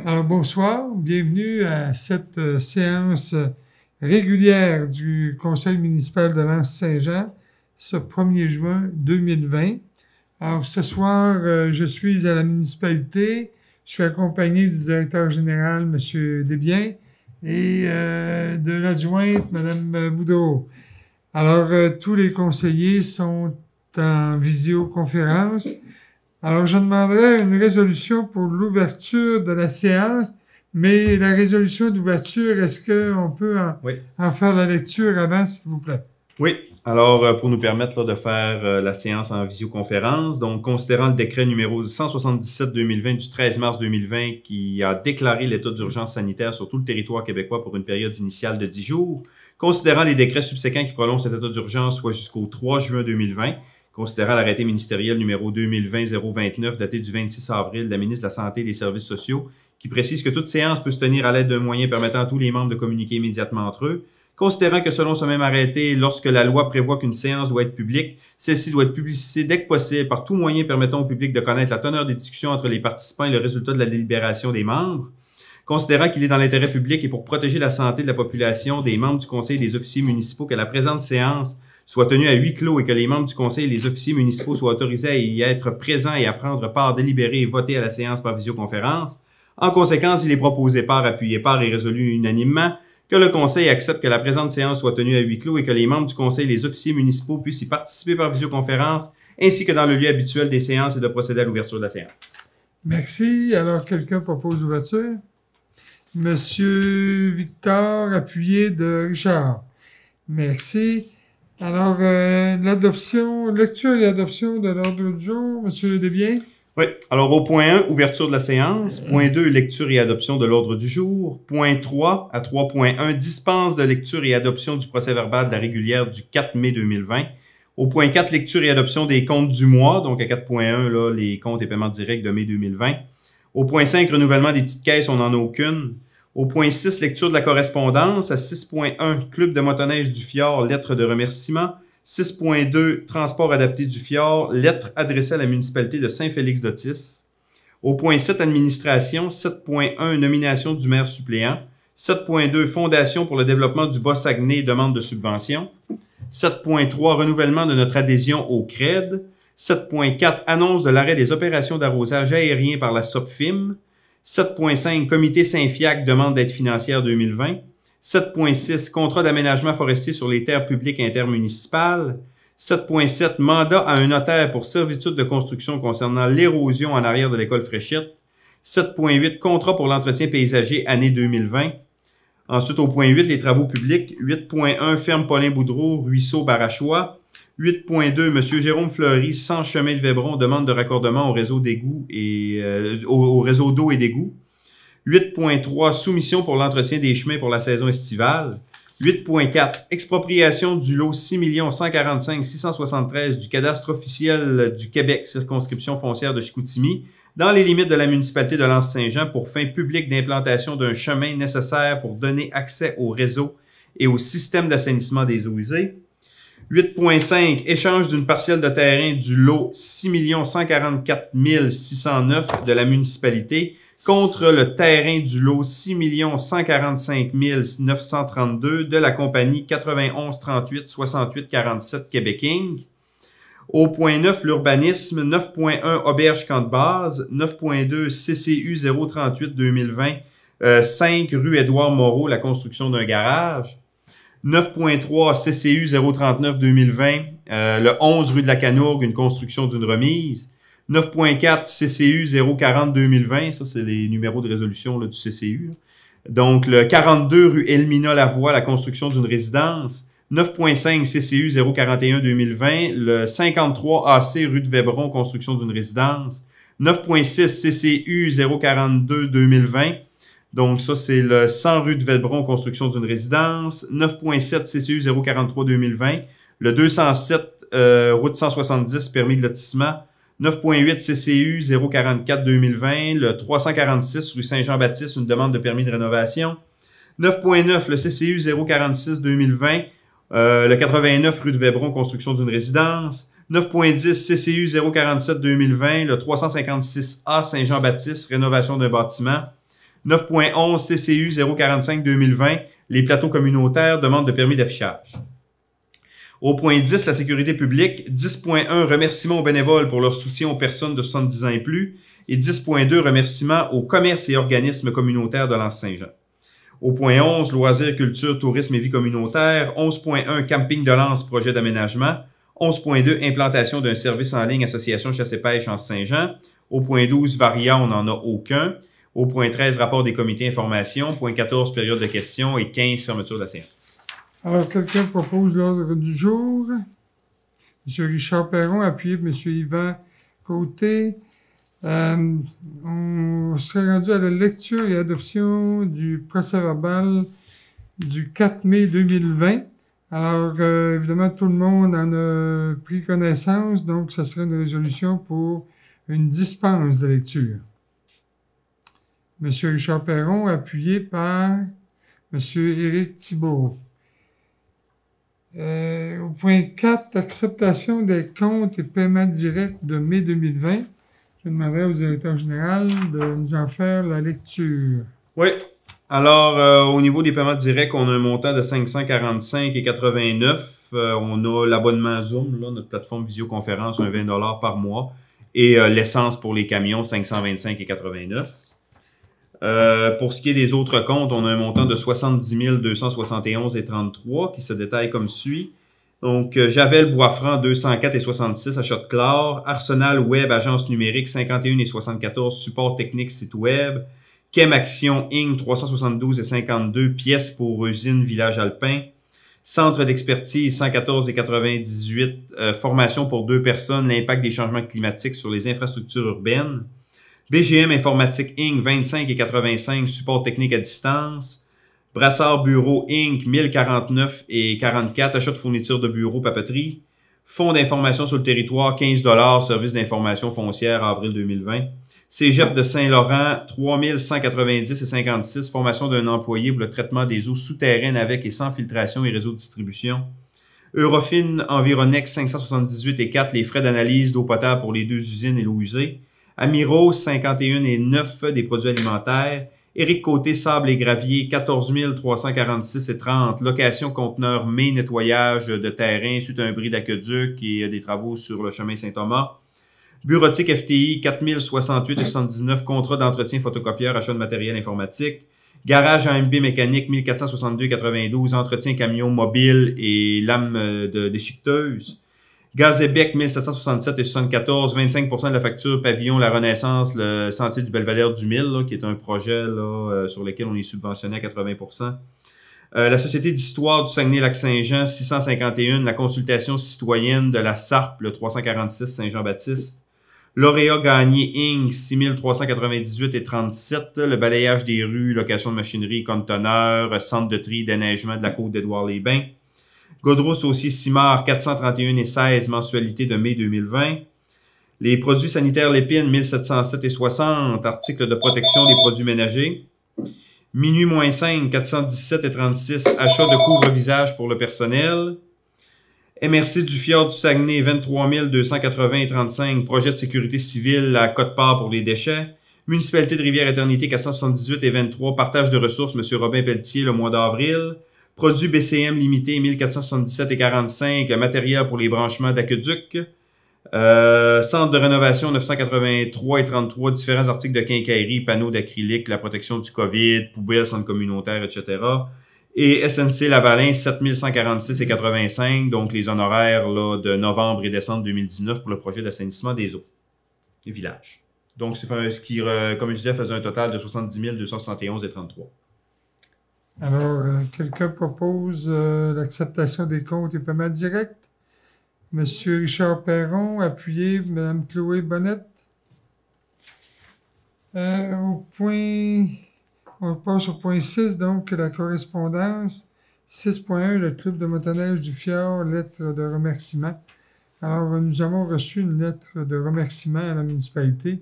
Alors, bonsoir, bienvenue à cette séance régulière du Conseil municipal de l'Anse-Saint-Jean, ce 1er juin 2020. Alors, ce soir, je suis à la municipalité, je suis accompagné du directeur général, M. Desbiens, et de l'adjointe, Mme Boudreau. Alors, tous les conseillers sont en visioconférence. Alors, je demanderai une résolution pour l'ouverture de la séance, mais la résolution d'ouverture, est-ce qu'on peut en faire la lecture avant, s'il vous plaît? Oui. Alors, pour nous permettre de faire la séance en visioconférence, donc considérant le décret numéro 177-2020 du 13 mars 2020 qui a déclaré l'état d'urgence sanitaire sur tout le territoire québécois pour une période initiale de 10 jours, considérant les décrets subséquents qui prolongent cet état d'urgence soit jusqu'au 3 juin 2020, considérant l'arrêté ministériel numéro 2020-029 daté du 26 avril de la ministre de la Santé et des Services sociaux qui précise que toute séance peut se tenir à l'aide d'un moyen permettant à tous les membres de communiquer immédiatement entre eux, considérant que selon ce même arrêté, lorsque la loi prévoit qu'une séance doit être publique, celle-ci doit être publicisée dès que possible par tout moyen permettant au public de connaître la teneur des discussions entre les participants et le résultat de la délibération des membres, considérant qu'il est dans l'intérêt public et pour protéger la santé de la population, des membres du conseil et des officiers municipaux que la présente séance soit tenue à huis clos et que les membres du conseil et les officiers municipaux soient autorisés à y être présents et à prendre part, délibérer et voter à la séance par visioconférence. En conséquence, il est proposé par, appuyé par et résolu unanimement que le conseil accepte que la présente séance soit tenue à huis clos et que les membres du conseil et les officiers municipaux puissent y participer par visioconférence, ainsi que dans le lieu habituel des séances et de procéder à l'ouverture de la séance. Merci. Alors, quelqu'un propose l'ouverture? Monsieur Victor, appuyé de Richard. Merci. Alors, lecture et adoption de l'ordre du jour, Monsieur Desbiens. Oui. Alors, au point 1, ouverture de la séance. Point 2, lecture et adoption de l'ordre du jour. Point 3, à 3.1, dispense de lecture et adoption du procès-verbal de la régulière du 4 mai 2020. Au point 4, lecture et adoption des comptes du mois. Donc, à 4.1, là, les comptes et paiements directs de mai 2020. Au point 5, renouvellement des petites caisses, on n'en a aucune. Au point 6, lecture de la correspondance. À 6.1, club de motoneige du Fjord, lettre de remerciement. 6.2, transport adapté du Fjord, lettre adressée à la municipalité de Saint-Félix-d'Otis. Au point 7, administration. 7.1, nomination du maire suppléant. 7.2, fondation pour le développement du Bas-Saguenay, demande de subvention. 7.3, renouvellement de notre adhésion au CRED. 7.4, annonce de l'arrêt des opérations d'arrosage aérien par la SOPFIM. 7.5, comité Saint-Fiac, demande d'aide financière 2020. 7.6, contrat d'aménagement forestier sur les terres publiques intermunicipales. 7.7, mandat à un notaire pour servitude de construction concernant l'érosion en arrière de l'école Fréchette. 7.8, contrat pour l'entretien paysager année 2020. Ensuite, au point 8, les travaux publics. 8.1, ferme Paulin Boudreau, ruisseau Barachois. 8.2, M. Jérôme Fleury, 100 chemin de Vébron, demande de raccordement au réseau d'égouts et au réseau d'eau et d'égouts. 8.3, soumission pour l'entretien des chemins pour la saison estivale. 8.4, expropriation du lot 6 145 673 du cadastre officiel du Québec, circonscription foncière de Chicoutimi, dans les limites de la municipalité de l'Anse-Saint-Jean pour fin publique d'implantation d'un chemin nécessaire pour donner accès au réseau et au système d'assainissement des eaux usées. 8.5, échange d'une parcelle de terrain du lot 6 144 609 de la municipalité contre le terrain du lot 6 145 932 de la compagnie 91 38 68 47 Québec Inc. Au point 9, l'urbanisme. 9.1, auberge camp de base. 9.2, CCU 038-2020, 5 rue Édouard Moreau, la construction d'un garage. 9.3, CCU 039-2020, le 11 rue de la Canourgue, une construction d'une remise. 9.4, CCU 040-2020, ça c'est les numéros de résolution là, du CCU. Donc le 42 rue Elmina-Lavoie, la construction d'une résidence. 9.5, CCU 041-2020, le 53 AC rue de Vébron, construction d'une résidence. 9.6, CCU 042-2020, donc ça c'est le 100 rue de Vébron, construction d'une résidence. 9.7, CCU 043-2020, le 207 route 170, permis de lotissement. 9.8 CCU 044-2020, le 346 rue Saint-Jean-Baptiste, une demande de permis de rénovation. 9.9 le CCU 046-2020, Le 89, rue de Vébron, construction d'une résidence. 9.10, CCU 047-2020, le 356A Saint-Jean-Baptiste, rénovation d'un bâtiment. 9.11, CCU 045-2020, les plateaux communautaires, demande de permis d'affichage. Au point 10, la sécurité publique. 10.1, remerciements aux bénévoles pour leur soutien aux personnes de 70 ans et plus. Et 10.2, remerciements aux commerces et organismes communautaires de l'Anse-Saint-Jean. Au point 11, loisirs, culture, tourisme et vie communautaire. 11.1, camping de Lens, projet d'aménagement. 11.2, implantation d'un service en ligne, association chasse et pêche en Saint-Jean. Au point 12, varia, on n'en a aucun. Au point 13, rapport des comités information. Point 14, période de questions. Et 15, fermeture de la séance. Alors, quelqu'un propose l'ordre du jour. M. Richard Perron, appuyé par M. Yvan Côté. On serait rendu à la lecture et adoption du procès-verbal du 4 mai 2020. Alors, évidemment, tout le monde en a pris connaissance, donc ça serait une résolution pour une dispense de lecture. M. Richard Perron, appuyé par M. Éric Thibault. Au point 4, acceptation des comptes et paiements directs de mai 2020. Je demanderai au directeur général de nous en faire la lecture. Oui. Alors, au niveau des paiements directs, on a un montant de 545,89. On a l'abonnement Zoom, là, notre plateforme visioconférence, un 20 $ par mois. Et l'essence pour les camions, 525,89. Pour ce qui est des autres comptes, on a un montant de 70 271,33 qui se détaille comme suit. Donc, Javel Boisfranc 204,66 achat de chlore, Arsenal Web agence numérique 51,74 support technique site web, Chem Action Inc 372,52 pièces pour usine village alpin, Centre d'expertise 114,98 formation pour 2 personnes, l'impact des changements climatiques sur les infrastructures urbaines. BGM Informatique Inc. 25,85 support technique à distance. Brassard Bureau Inc. 1049,44 achat de fournitures de bureau papeterie. Fonds d'information sur le territoire 15 $, service d'information foncière avril 2020. Cégep de Saint-Laurent 3190,56 formation d'un employé pour le traitement des eaux souterraines avec et sans filtration et réseau de distribution. Eurofin Environex 578,4 les frais d'analyse d'eau potable pour les 2 usines et l'eau usée. Amiro, 51,9 des produits alimentaires. Éric Côté, sable et gravier, 14 346,30. Location conteneur mai, nettoyage de terrain suite à un bris d'aqueduc et des travaux sur le chemin Saint-Thomas. Bureautique FTI, 4068,79. Contrat d'entretien photocopieur, achat de matériel informatique. Garage AMB mécanique, 1462,92. Entretien camion mobile et lame déchiqueteuse. Gazébec, 1767,74, 25% de la facture pavillon La Renaissance, le sentier du Belvédère du Mille, là, qui est un projet là, sur lequel on est subventionné à 80%. La Société d'histoire du Saguenay-Lac-Saint-Jean, 651, la consultation citoyenne de la SARP, le 346 Saint-Jean-Baptiste. Lauréat Gagné Inc. 6398,37, le balayage des rues, location de machinerie, conteneurs, centre de tri, déneigement de la côte d'Édouard-les-Bains. Godreau aussi Simard 431,16 mensualité de mai 2020. Les produits sanitaires Lépine 1707,60 articles de protection des produits ménagers. Minuit-5 417,36 achat de couvre-visage pour le personnel. MRC du Fjord du Saguenay 23 280,35 projet de sécurité civile à Côte-Part pour les déchets. Municipalité de Rivière-Éternité 478,23 partage de ressources M. Robin Pelletier le mois d'avril. Produits BCM limité 1477,45 matériel pour les branchements d'aqueduc. Centre de rénovation 983,33 différents articles de quincaillerie, panneaux d'acrylique, la protection du COVID, poubelles, centre communautaire, etc. Et SNC Lavalin 7146,85 donc les honoraires là, de novembre et décembre 2019 pour le projet d'assainissement des eaux des villages. Donc c'est ce qui, comme je disais, faisait un total de 70 271,33. Alors, quelqu'un propose l'acceptation des comptes et paiements directs. Monsieur Richard Perron, appuyé, Madame Chloé Bonnette. On passe au point 6, donc la correspondance. 6.1, le club de motoneige du Fjord, lettre de remerciement. Alors, nous avons reçu une lettre de remerciement à la municipalité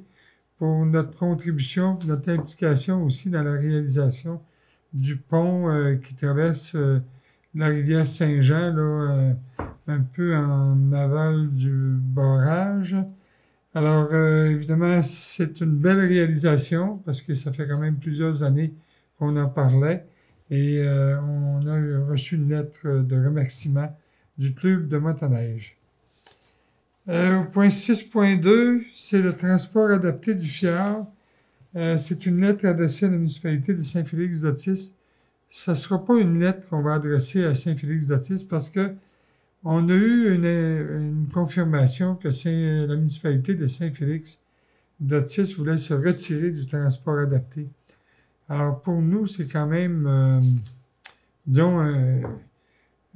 pour notre contribution, notre implication aussi dans la réalisation du pont qui traverse de la rivière Saint-Jean, là, un peu en aval du barrage. Alors, évidemment, c'est une belle réalisation parce que ça fait quand même plusieurs années qu'on en parlait et on a reçu une lettre de remerciement du club de motoneige. Au point 6.2, c'est le transport adapté du fjord. C'est une lettre adressée à la municipalité de Saint-Félix-d'Otis. Ça ne sera pas une lettre qu'on va adresser à Saint-Félix-d'Otis parce que on a eu une confirmation que la municipalité de Saint-Félix-d'Otis voulait se retirer du transport adapté. Alors pour nous, c'est quand même, disons,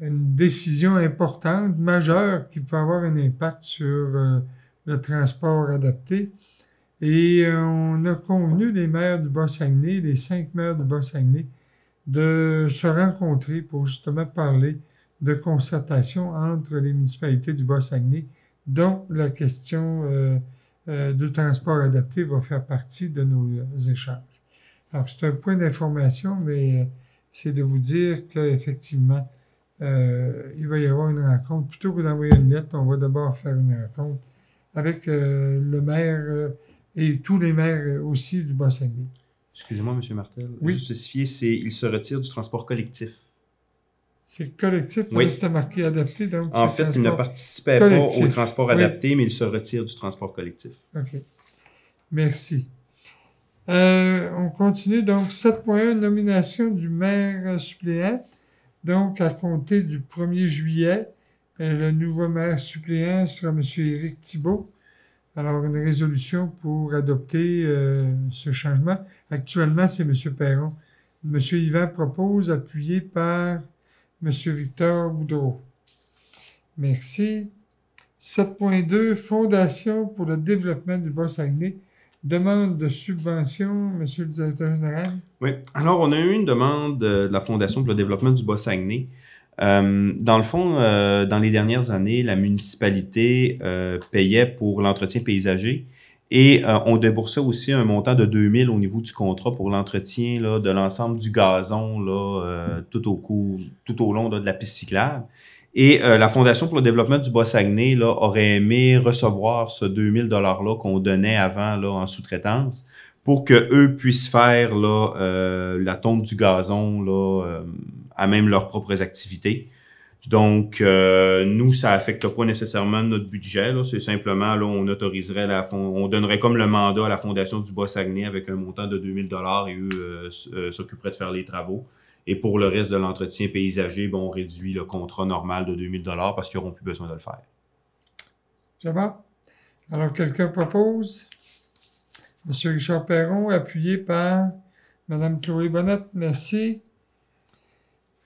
une décision importante, majeure, qui peut avoir un impact sur le transport adapté. Et on a convenu, les maires du Bas-Saguenay, les 5 maires du Bas-Saguenay, de se rencontrer pour justement parler de concertation entre les municipalités du Bas-Saguenay, dont la question du transport adapté va faire partie de nos échanges. Alors, c'est un point d'information, mais c'est de vous dire qu'effectivement, il va y avoir une rencontre. Plutôt que d'envoyer une lettre, on va d'abord faire une rencontre avec le maire et tous les maires aussi du Bas-Saguenay. Excusez-moi, M. Martel. Oui. Juste spécifier, il se retire du transport collectif. C'est collectif, oui. C'était marqué adapté. Donc en fait, il ne participait pas au transport adapté, mais il se retire du transport collectif. OK. Merci. On continue. Donc, 7.1, nomination du maire suppléant. Donc, à compter du 1er juillet, le nouveau maire suppléant sera M. Éric Thibault. Alors, une résolution pour adopter ce changement. Actuellement, c'est M. Perron. M. Yvan propose, appuyé par M. Victor Boudreau. Merci. 7.2, Fondation pour le développement du Bas-Saguenay. Demande de subvention, M. le directeur général. Oui. Alors, on a eu une demande de la Fondation pour le développement du Bas-Saguenay. Dans le fond, dans les dernières années, la municipalité payait pour l'entretien paysager et on déboursait aussi un montant de 2 000 au niveau du contrat pour l'entretien là, de l'ensemble du gazon là, tout au long là, de la piste cyclable. Et la Fondation pour le développement du Bas-Saguenay là, aurait aimé recevoir ce 2 000 $-là qu'on donnait avant là, en sous-traitance pour qu'eux puissent faire là, la tonte du gazon là, à même leurs propres activités. Donc, nous, ça affecte pas nécessairement notre budget. C'est simplement, là, on autoriserait on donnerait comme le mandat à la Fondation du Bas-Saguenay avec un montant de 2 000 $ et eux s'occuperaient de faire les travaux. Et pour le reste de l'entretien paysager, on réduit le contrat normal de 2 000 $ parce qu'ils n'auront plus besoin de le faire. Ça va? Alors, quelqu'un propose? M. Richard Perron, appuyé par Mme Chloé Bonnette. Merci.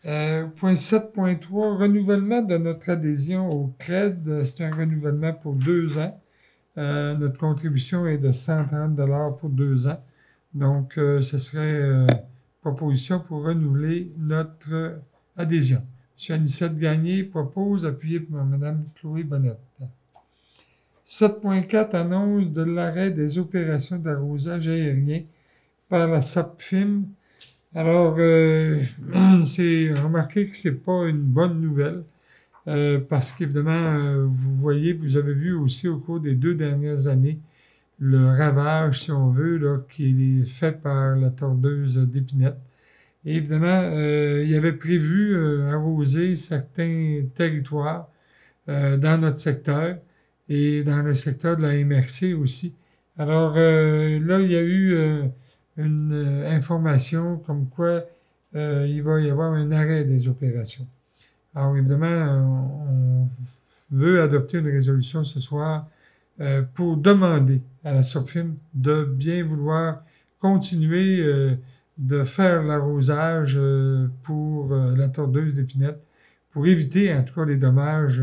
Point 7.3, renouvellement de notre adhésion au CRED. C'est un renouvellement pour 2 ans. Notre contribution est de 130 $ pour 2 ans. Donc, ce serait proposition pour renouveler notre adhésion. M. Anicette Gagné propose, appuyé par Mme Chloé Bonnette. 7.4, annonce de l'arrêt des opérations d'arrosage aérien par la SAPFIM. Alors, c'est remarqué que c'est pas une bonne nouvelle parce qu'évidemment, vous avez vu aussi au cours des 2 dernières années le ravage, si on veut, là, qui est fait par la tordeuse d'Épinette. Et évidemment, il y avait prévu arroser certains territoires dans notre secteur et dans le secteur de la MRC aussi. Alors là, il y a eu une information comme quoi il va y avoir un arrêt des opérations. Alors évidemment, on veut adopter une résolution ce soir pour demander à la SOPFIM de bien vouloir continuer de faire l'arrosage pour la tordeuse d'Épinette pour éviter en tout cas les dommages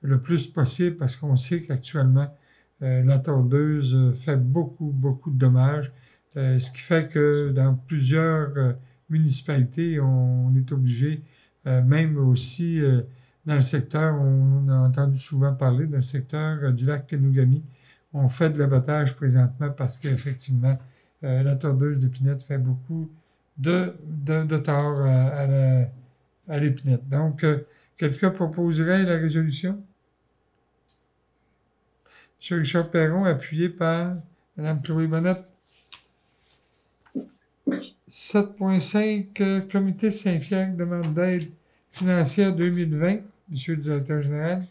le plus possible parce qu'on sait qu'actuellement, la tordeuse fait beaucoup de dommages, ce qui fait que dans plusieurs municipalités, on est obligé, même aussi dans le secteur, on a entendu souvent parler, dans le secteur du lac Kenugami, on fait de l'abattage présentement parce qu'effectivement, la tordeuse d'Épinette fait beaucoup de tort à l'Épinette. Donc, quelqu'un proposerait la résolution? M. Richard Perron, appuyé par Mme Chloé Bonnette. 7.5, Comité Saint-Fiacre demande d'aide financière 2020. Monsieur le directeur général.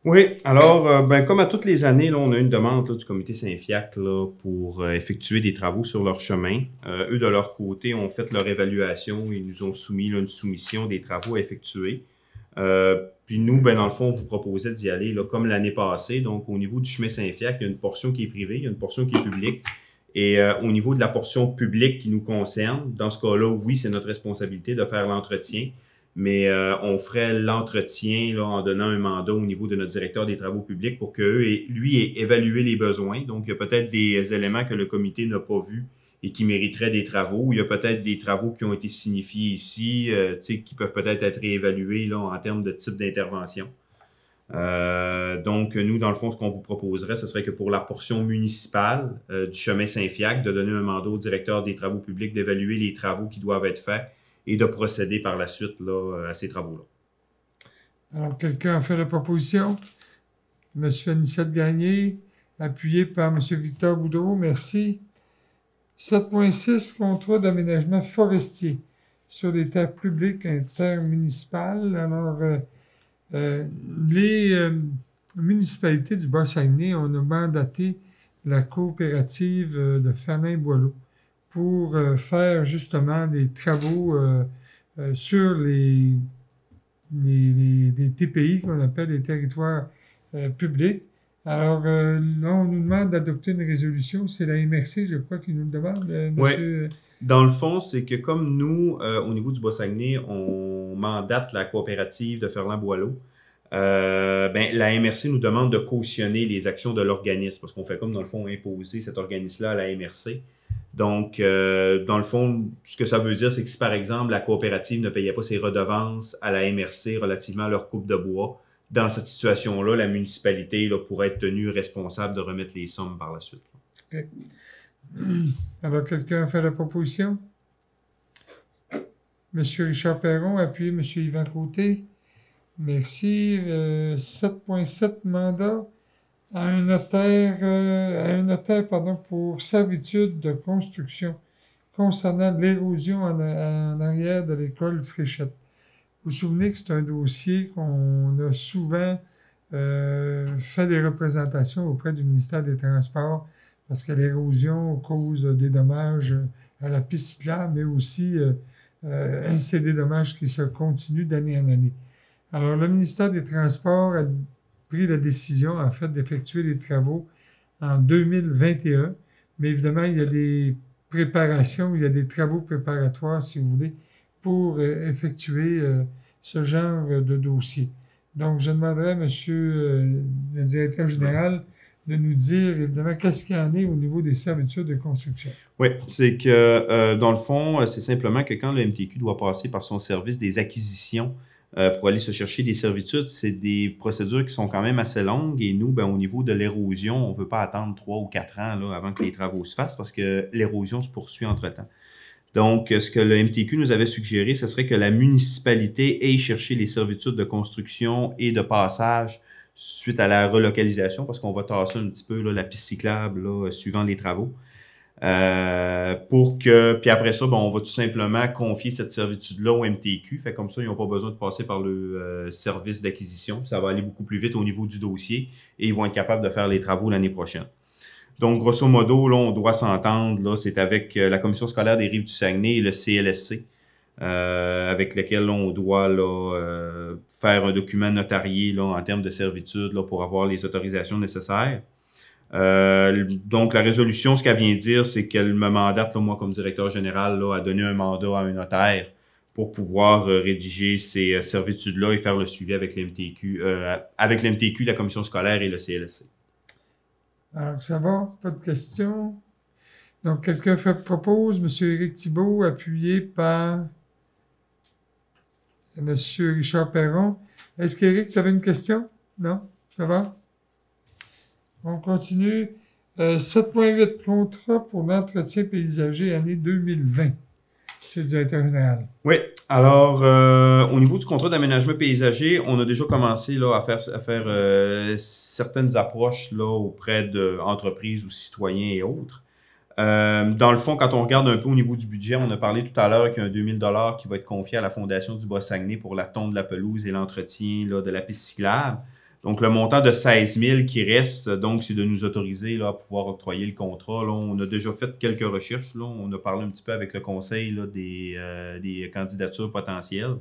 Oui, alors, comme à toutes les années, là, on a une demande là, du comité Saint-Fiacre pour effectuer des travaux sur leur chemin. Eux, de leur côté, ont fait leur évaluation et nous ont soumis là, une soumission des travaux à effectuer. Puis nous, dans le fond, on vous proposait d'y aller là, comme l'année passée. Donc, au niveau du chemin Saint-Fiacre, il y a une portion qui est privée, il y a une portion qui est publique. Et au niveau de la portion publique qui nous concerne, dans ce cas-là, oui, c'est notre responsabilité de faire l'entretien. Mais on ferait l'entretien là, en donnant un mandat au niveau de notre directeur des travaux publics pour que lui ait évalué les besoins. Donc, il y a peut-être des éléments que le comité n'a pas vus et qui mériteraient des travaux. Il y a peut-être des travaux qui ont été signifiés ici, qui peuvent peut-être être réévalués là, en termes de type d'intervention. Donc, nous, dans le fond, ce qu'on vous proposerait, ce serait que pour la portion municipale du chemin Saint-Fiacre, de donner un mandat au directeur des travaux publics d'évaluer les travaux qui doivent être faits et de procéder par la suite là, à ces travaux-là. Alors, quelqu'un a fait la proposition? M. Anicette Gagné, appuyé par M. Victor Boudreau, merci. 7.6, contrat d'aménagement forestier sur les terres publiques intermunicipales. Alors, les municipalités du Bas-Saguenay, on a mandaté la coopérative de Fermin-Boileau pour faire justement les travaux sur les TPI qu'on appelle les territoires publics. Alors, là, on nous demande d'adopter une résolution. C'est la MRC, je crois, qui nous le demande, monsieur. Oui. Dans le fond, c'est que comme nous, au niveau du Bas-Saguenay, on mandate la coopérative de Ferland-Boileau, la MRC nous demande de cautionner les actions de l'organisme parce qu'on fait comme, dans le fond, imposer cet organisme-là à la MRC. Donc, dans le fond, ce que ça veut dire, c'est que si, par exemple, la coopérative ne payait pas ses redevances à la MRC relativement à leur coupe de bois, dans cette situation-là, la municipalité là, pourrait être tenue responsable de remettre les sommes par la suite. Okay. Alors, quelqu'un a fait la proposition? Monsieur Richard Perron, appuyé M. Yvan Côté. Merci. 7.7, mandat à un notaire, pour servitude de construction concernant l'érosion en arrière de l'école Fréchette. Vous vous souvenez que c'est un dossier qu'on a souvent fait des représentations auprès du ministère des Transports parce que l'érosion cause des dommages à la piste cyclable, mais aussi c'est des dommages qui se continuent d'année en année. Alors, le ministère des Transports a pris la décision, en fait, d'effectuer les travaux en 2021, mais évidemment, il y a des préparations, il y a des travaux préparatoires, si vous voulez, pour effectuer ce genre de dossier. Donc, je demanderai à monsieur le directeur général de nous dire, évidemment, qu'est-ce qu'il y en est au niveau des servitudes de construction. Oui, c'est que, dans le fond, c'est simplement que quand le MTQ doit passer par son service des acquisitions pour aller se chercher des servitudes, c'est des procédures qui sont quand même assez longues et nous, au niveau de l'érosion, on ne veut pas attendre 3 ou 4 ans là, avant que les travaux se fassent parce que l'érosion se poursuit entre-temps. Donc, ce que le MTQ nous avait suggéré, ce serait que la municipalité aille chercher les servitudes de construction et de passage suite à la relocalisation, parce qu'on va tasser un petit peu là, la piste cyclable là, suivant les travaux. Puis après ça, on va tout simplement confier cette servitude-là au MTQ. Fait comme ça, ils n'ont pas besoin de passer par le service d'acquisition. Ça va aller beaucoup plus vite au niveau du dossier et ils vont être capables de faire les travaux l'année prochaine. Donc, grosso modo, là, on doit s'entendre. Là, c'est avec la Commission scolaire des Rives-du-Saguenay et le CLSC, avec lequel là, on doit là, faire un document notarié là, en termes de servitude là, pour avoir les autorisations nécessaires. Donc, la résolution, ce qu'elle vient dire, c'est qu'elle me mandate, là, moi, comme directeur général, là, à donner un mandat à un notaire pour pouvoir rédiger ces servitudes-là et faire le suivi avec l'MTQ, la Commission scolaire et le CLSC. Alors, ça va? Pas de questions? Donc, quelqu'un propose, M. Éric Thibault, appuyé par M. Richard Perron. Est-ce qu'Éric, tu avais une question? Non? Ça va? On continue. 7.8, contrat pour l'entretien paysager année 2020. Monsieur le directeur général. Oui. Alors, au niveau du contrat d'aménagement paysager, on a déjà commencé là, à faire certaines approches là, auprès d'entreprises ou citoyens et autres. Dans le fond, quand on regarde un peu au niveau du budget, on a parlé tout à l'heure qu'il y a un 2000 $ qui va être confié à la Fondation du Bas-Saguenay pour la tonte de la pelouse et l'entretien là, de la piste cyclable. Donc, le montant de 16 000 qui reste, donc, c'est de nous autoriser là, à pouvoir octroyer le contrat. Là, on a déjà fait quelques recherches. Là. On a parlé un petit peu avec le conseil là, des candidatures potentielles.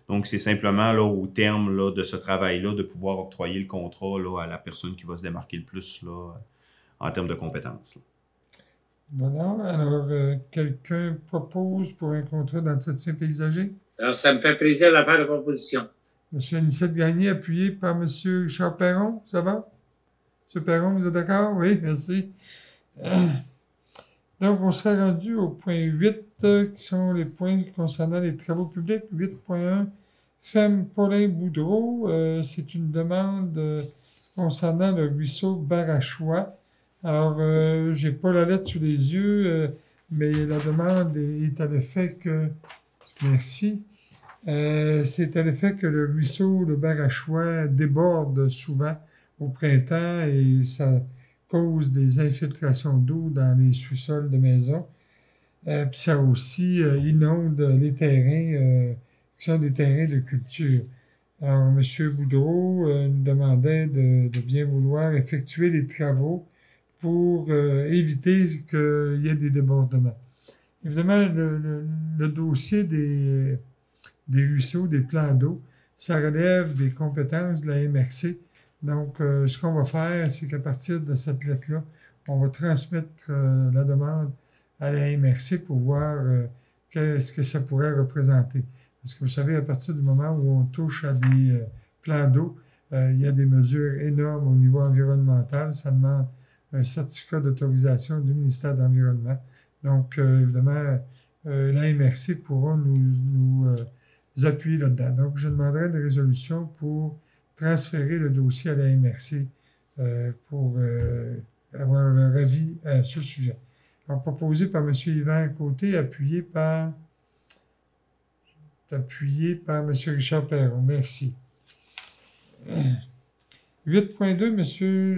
Donc, c'est simplement là, au terme là, de ce travail-là de pouvoir octroyer le contrat là, à la personne qui va se démarquer le plus là, en termes de compétences. Là. Voilà. Alors, quelqu'un propose pour un contrat d'entretien paysager? Alors, ça me fait plaisir de faire la proposition. Monsieur Anicette Gagné, appuyé par Monsieur Richard Perron, ça va? Monsieur Perron, vous êtes d'accord? Oui, merci. Donc, on sera rendu au point 8, qui sont les points concernant les travaux publics. 8.1, Femme Paulin Boudreau, c'est une demande concernant le ruisseau Barachois. Alors, j'ai pas la lettre sous les yeux, mais la demande est à l'effet que... Merci. C'est à l'effet que le ruisseau, le Barachois, déborde souvent au printemps et ça cause des infiltrations d'eau dans les sous-sols de maisons. Puis ça aussi inonde les terrains qui sont des terrains de culture. Alors, M. Boudreau nous demandait de bien vouloir effectuer les travaux pour éviter qu'il y ait des débordements. Évidemment, le dossier des ruisseaux, des plans d'eau, ça relève des compétences de la MRC. Donc, ce qu'on va faire, c'est qu'à partir de cette lettre-là, on va transmettre la demande à la MRC pour voir qu'est-ce que ça pourrait représenter. Parce que vous savez, à partir du moment où on touche à des plans d'eau, il y a des mesures énormes au niveau environnemental. Ça demande un certificat d'autorisation du ministère de l'Environnement. Donc, évidemment, la MRC pourra nous appuyer là-dedans. Donc, je demanderai une résolution pour transférer le dossier à la MRC pour avoir leur avis sur le sujet. Alors, proposé par M. Yvan Côté, appuyé par M. Richard Perron. Merci. 8.2, M.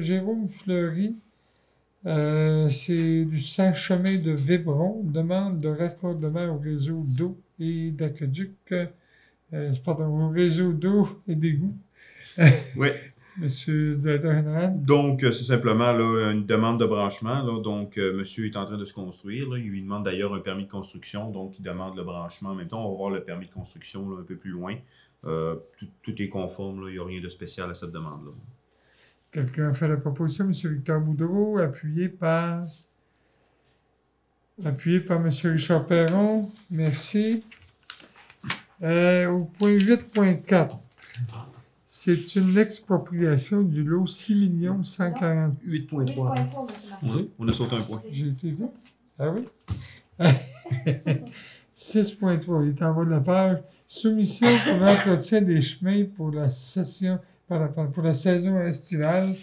Jérôme Fleury. C'est du chemin de Vébron, demande de raccordement au réseau d'eau et d'aqueduc, pardon, au réseau d'eau et d'égouts. Oui. Monsieur le directeur général. Donc, c'est simplement là, une demande de branchement. Là. Donc, monsieur est en train de se construire. Là. Il lui demande d'ailleurs un permis de construction. Donc, il demande le branchement. En même temps, on va voir le permis de construction là, un peu plus loin. Tout est conforme. Là. Il n'y a rien de spécial à cette demande-là. Quelqu'un a fait la proposition, M. Victor Boudreau, appuyé par M. Richard Perron. Merci. Au point 8.4, c'est une expropriation du lot 6 140 8.3. On a sauté un point. J'ai été vite. Ah oui? 6.3, il est en bas de la page. Soumission pour l'entretien des chemins pour la saison estivale.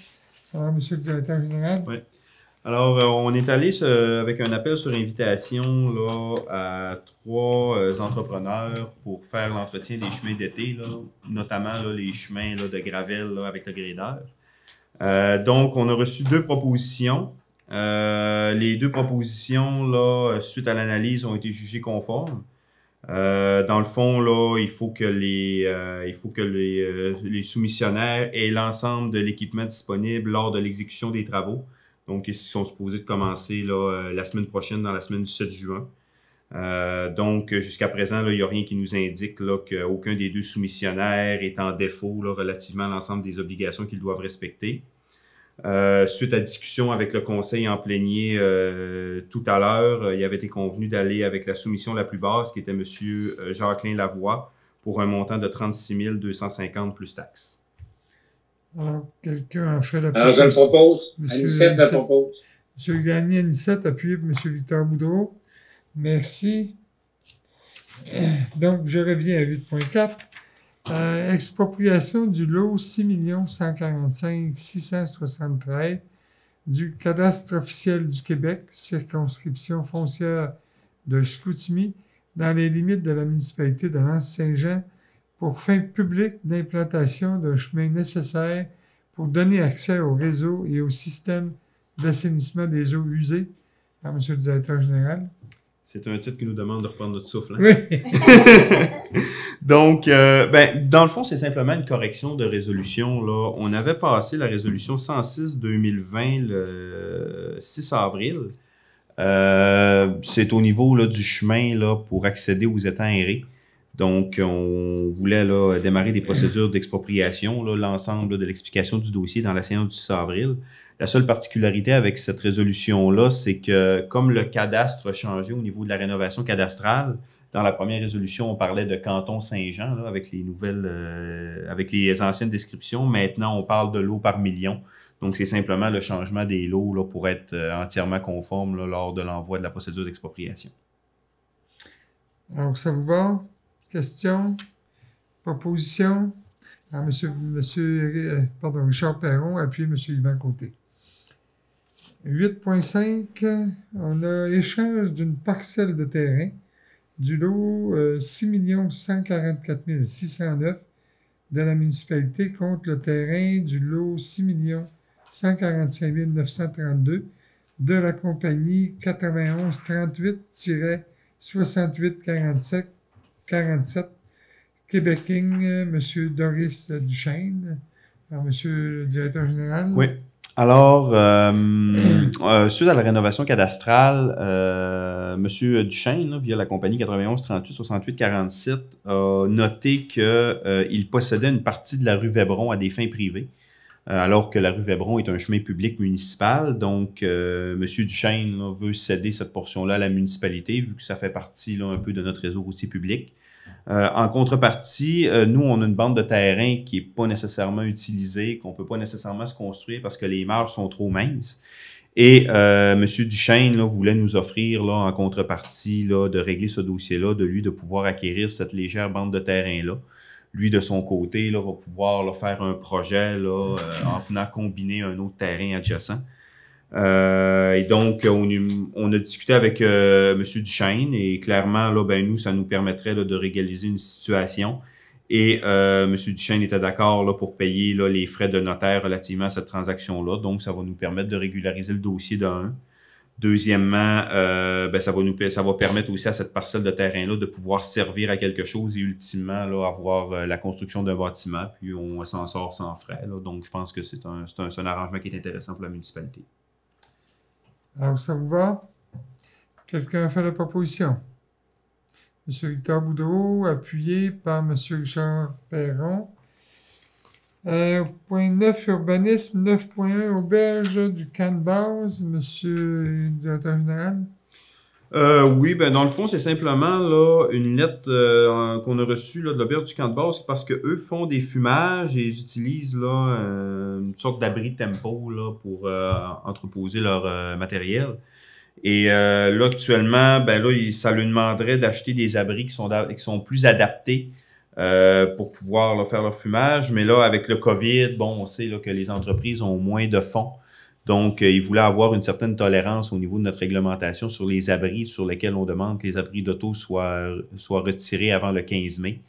Alors, M. le directeur général. Oui. Alors, on est allé avec un appel sur invitation là, à 3 entrepreneurs pour faire l'entretien des chemins d'été, là, notamment là, les chemins là, de gravel là, avec le gradeur. Donc, on a reçu 2 propositions. Les 2 propositions, là, suite à l'analyse, ont été jugées conformes. Dans le fond, là, il faut que les soumissionnaires aient l'ensemble de l'équipement disponible lors de l'exécution des travaux. Donc, ils sont supposés de commencer là, la semaine prochaine, dans la semaine du 7 juin. Donc, jusqu'à présent, là, il n'y a rien qui nous indique là, qu'aucun des 2 soumissionnaires est en défaut là, relativement à l'ensemble des obligations qu'ils doivent respecter. Suite à discussion avec le conseil en plénier tout à l'heure, il avait été convenu d'aller avec la soumission la plus basse, qui était M. Jacqueline Lavoie, pour un montant de 36 250 plus taxes. Alors, quelqu'un a fait la proposition. Alors, je le propose. Anicette le propose. M. Gagné, Anicette, appuyé par M. Victor Boudreau. Merci. Donc, je reviens à 8.4. Expropriation du lot 6 145 673 du cadastre officiel du Québec, circonscription foncière de Chicoutimi, dans les limites de la municipalité de Lens-Saint-Jean pour fin publique d'implantation d'un chemin nécessaire pour donner accès au réseau et au système d'assainissement des eaux usées. Alors, Monsieur le directeur général. C'est un titre qui nous demande de reprendre notre souffle. Hein? Oui. Donc, dans le fond, c'est simplement une correction de résolution. Là. On avait passé la résolution 106-2020 le 6 avril. C'est au niveau là, du chemin là, pour accéder aux étangs aérés. Donc, on voulait là, démarrer des procédures d'expropriation, l'ensemble de l'explication du dossier dans la séance du 6 avril. La seule particularité avec cette résolution-là, c'est que comme le cadastre a changé au niveau de la rénovation cadastrale, dans la première résolution, on parlait de canton Saint-Jean là, avec les nouvelles, avec les anciennes descriptions. Maintenant, on parle de lots par million. Donc, c'est simplement le changement des lots là, pour être entièrement conforme là, lors de l'envoi de la procédure d'expropriation. Alors, ça vous va? Questions? Propositions? Alors, Richard Perron, appuyez M. Yvan Côté. 8.5, on a échange d'une parcelle de terrain du lot 6 144 609 de la municipalité contre le terrain du lot 6 145 932 de la compagnie 91 38-68 47 Québéking, M. Doris Duchesne. Alors, M. le directeur général. Oui. Alors, suite à la rénovation cadastrale, M. Duchesne, là, via la compagnie 91 38 68 47, a noté qu'il possédait une partie de la rue Vébron à des fins privées, alors que la rue Vébron est un chemin public municipal. Donc, M. Duchesne là, veut céder cette portion-là à la municipalité, vu que ça fait partie là, un peu de notre réseau routier public. En contrepartie, nous, on a une bande de terrain qui n'est pas nécessairement utilisée, qu'on ne peut pas nécessairement se construire parce que les marges sont trop minces. Et M. Duchesne là, voulait nous offrir, là, en contrepartie, là, de régler ce dossier-là, de lui de pouvoir acquérir cette légère bande de terrain-là. Lui, de son côté, là, va pouvoir là, faire un projet là, en venant combiner un autre terrain adjacent. Et donc, on a discuté avec M. Duchesne et clairement, là, ben, nous, ça nous permettrait là, de régulariser une situation. Et M. Duchesne était d'accord là, pour payer là, les frais de notaire relativement à cette transaction-là. Donc, ça va nous permettre de régulariser le dossier d'un. Deuxièmement, ça va permettre aussi à cette parcelle de terrain-là de pouvoir servir à quelque chose et ultimement là, avoir la construction d'un bâtiment. Puis, on s'en sort sans frais. Là. Donc, je pense que c'est un arrangement qui est intéressant pour la municipalité. Alors, ça vous va? Quelqu'un a fait la proposition? M. Victor Boudreau, appuyé par M. Richard Perron. Point 9, urbanisme. 9.1, auberge du camp de base. M. le directeur général. Oui, ben dans le fond, c'est simplement là une lettre qu'on a reçue là, de l'auberge du camp de base parce qu'eux font des fumages et ils utilisent là une sorte d'abri tempo là, pour entreposer leur matériel. Et là, actuellement, ben là, ça lui demanderait d'acheter des abris qui sont plus adaptés pour pouvoir là, faire leur fumage. Mais là, avec le COVID, bon, on sait là, que les entreprises ont moins de fonds. Donc, ils voulaient avoir une certaine tolérance au niveau de notre réglementation sur les abris sur lesquels on demande que les abris d'auto soient retirés avant le 15 mai.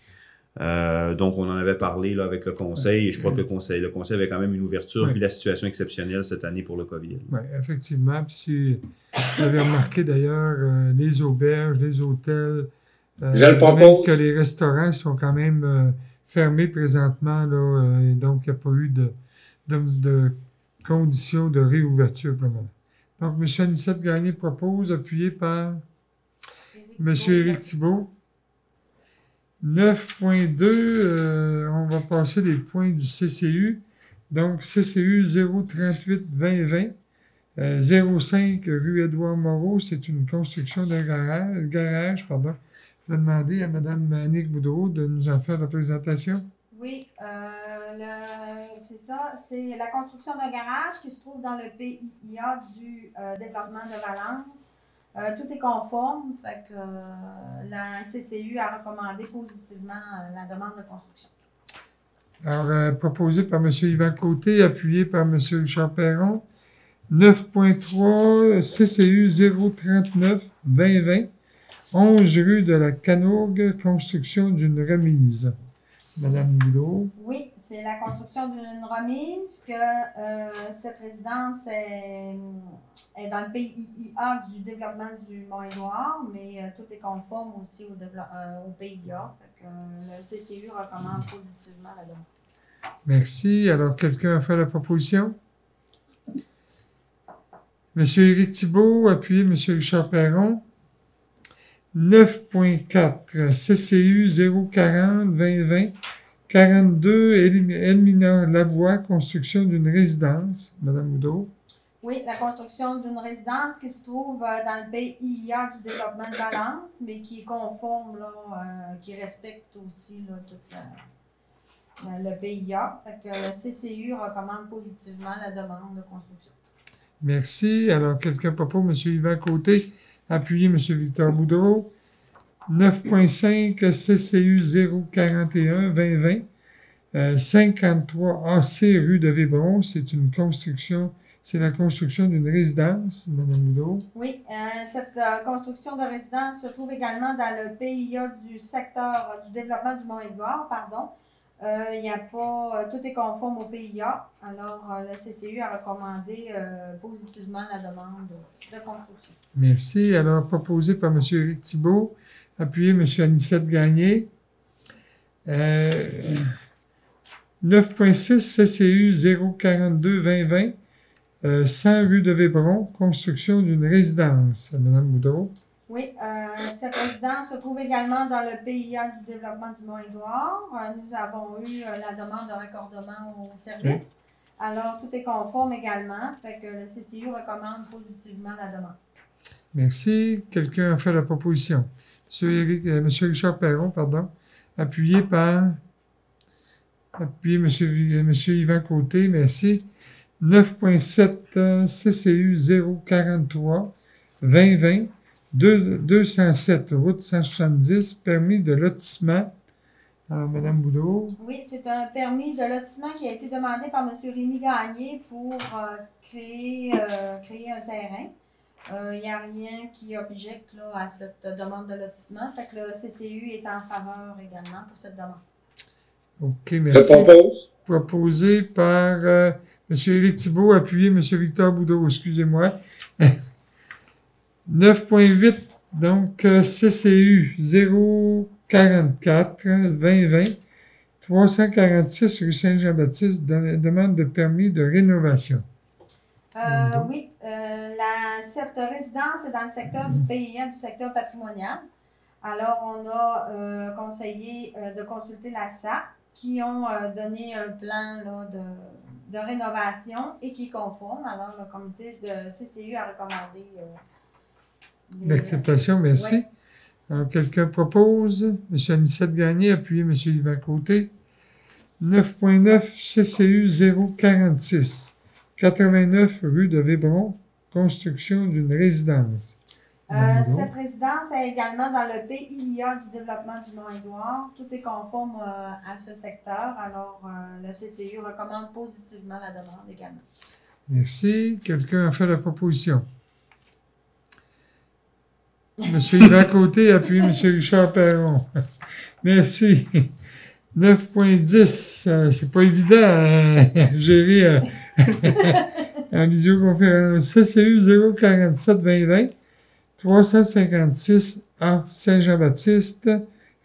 Donc, on en avait parlé là, avec le conseil et je crois que le conseil avait quand même une ouverture vu la situation exceptionnelle cette année pour le COVID. Oui, effectivement. Puis si vous avez remarqué d'ailleurs, les auberges, les hôtels, même que les restaurants sont quand même fermés présentement. Là, et donc, il n'y a pas eu de conditions de réouverture pour le moment. Donc, M. Anicette Gagné propose, appuyé par M. Éric Thibault. 9.2, on va passer les points du CCU. Donc, CCU 038-2020, 05 rue Édouard-Moreau, c'est une construction d'un garage. Je vais demander à Mme Annick Boudreau de nous en faire la présentation. Oui, c'est ça. C'est la construction d'un garage qui se trouve dans le PIA du développement de Valence. Tout est conforme, fait que la CCU a recommandé positivement la demande de construction. Alors, proposé par M. Yvan Côté, appuyé par M. Richard Perron. 9.3, CCU 039-2020, 11 rue de la Canourgue, construction d'une remise. Madame Boudreau. Oui, c'est la construction d'une remise que cette résidence est dans le PIA du développement du Mont-Édouard, mais tout est conforme aussi au PIA. Fait que, le CCU recommande positivement la demande. Merci. Alors, quelqu'un a fait la proposition? Monsieur Éric Thibault, appuyé Monsieur Richard Perron. 9.4, CCU 040-2020, 42, Elmina Lavoie, construction d'une résidence. Madame Boudreau. Oui, la construction d'une résidence qui se trouve dans le PIA du développement de Valence, mais qui est conforme, là, qui respecte aussi là, tout le PIA. Fait que le CCU recommande positivement la demande de construction. Merci. Alors, quelqu'un propose, M. Yvan Côté, appuyé M. Victor Boudreau. 9.5 CCU 041-2020, 53 AC rue de Vébron. C'est la construction d'une résidence, Mme Boudreau. Oui, cette construction de résidence se trouve également dans le PIA du secteur du développement du Mont-Édouard, pardon. Il y a pas, tout est conforme au PIA, alors le CCU a recommandé positivement la demande de construction. Merci. Alors, proposé par M. Éric Thibault, appuyé M. Anicette Gagné. 9.6 CCU 042-2020, 100 rue de Vébron, construction d'une résidence. Mme Boudreau. Oui, cette résidence se trouve également dans le PIA du développement du Mont-Édouard. Nous avons eu la demande de raccordement au service. Oui. Alors, tout est conforme également, fait que le CCU recommande positivement la demande. Merci. Quelqu'un a fait la proposition. M. Richard Perron, pardon, appuyé M. Yvan Côté, merci. 9.7 CCU 043-2020, 207 route 170, permis de lotissement. Alors, Mme Boudreau. Oui, c'est un permis de lotissement qui a été demandé par M. Rémi Gagné pour créer un terrain. Il n'y a rien qui objecte là, à cette demande de lotissement. Fait que le CCU est en faveur également pour cette demande. OK, merci. Je propose. Proposé par M. Éric Thibault, appuyé M. Victor Boudreau, excusez-moi. 9.8, donc CCU 044-2020, 346 rue Saint-Jean-Baptiste, demande de permis de rénovation. Oui, cette résidence est dans le secteur du PIA, du secteur patrimonial. Alors, on a conseillé de consulter la SAP qui ont donné un plan là, de rénovation et qui est conforme. Alors, le comité de CCU a recommandé l'acceptation, merci. Oui. Alors, quelqu'un propose? M. Anicette Gagné, appuyé M. Yvan Côté. 9.9 CCU 046. 89 rue de Vébron, construction d'une résidence. Cette résidence est également dans le PIA du développement du Mont-Édouard. Tout est conforme à ce secteur. Alors, le CCU recommande positivement la demande également. Merci. Quelqu'un a fait la proposition. M. Yvan Côté, appuyé M. Richard Perron. Merci. 9.10, c'est pas évident à gérer en visioconférence. CCU 047-2020, 356 à Saint-Jean-Baptiste,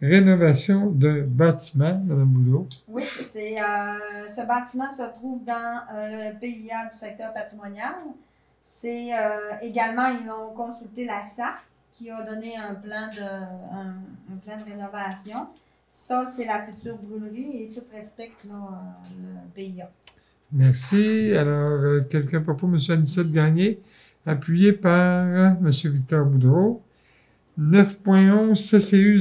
rénovation d'un bâtiment, Mme Boudreau. Oui, ce bâtiment se trouve dans le PIA du secteur patrimonial. C'est également, ils ont consulté la SAP qui a donné un plan de rénovation. Ça, c'est la future brûlerie et tout respecte là, le PIA. Merci. Alors, quelqu'un propose M. Anicette Gagné, appuyé par M. Victor Boudreau. 9.11 CCU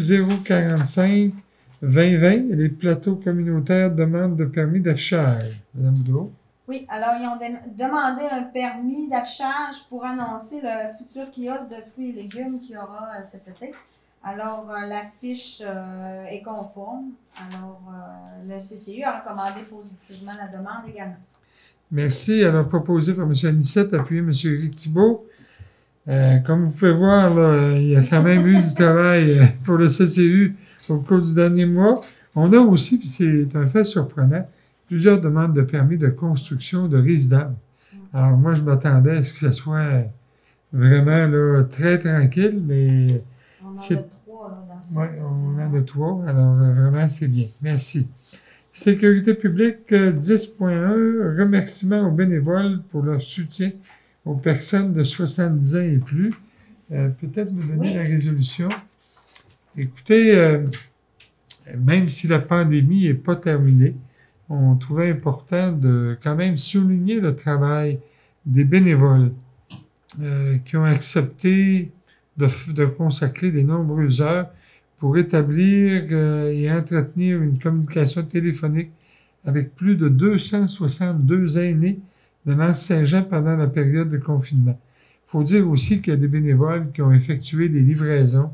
045-2020, les plateaux communautaires demandent de permis d'affichage. Mme Boudreau. Oui, alors ils ont demandé un permis d'affichage pour annoncer le futur kiosque de fruits et légumes qu'il y aura cet été. Alors, l'affiche est conforme. Alors, le CCU a recommandé positivement la demande également. Merci. Alors, proposé par M. Anicette, appuyé M. Éric Thibault. Comme vous pouvez voir, là, il y a quand même eu du travail pour le CCU au cours du dernier mois. On a aussi, puis c'est un fait surprenant, plusieurs demandes de permis de construction de résidences. Alors moi, je m'attendais à ce que ce soit vraiment là, très tranquille, mais On en a c'est... 3 là, dans ce Oui, on en a 3, alors vraiment, c'est bien. Merci. Sécurité publique 10.1, remerciements aux bénévoles pour leur soutien aux personnes de 70 ans et plus. Peut-être me donner la résolution. Écoutez, même si la pandémie n'est pas terminée, on trouvait important de quand même souligner le travail des bénévoles qui ont accepté de consacrer de nombreuses heures pour établir et entretenir une communication téléphonique avec plus de 262 aînés de Nance-Saint-Jean pendant la période de confinement. Il faut dire aussi qu'il y a des bénévoles qui ont effectué des livraisons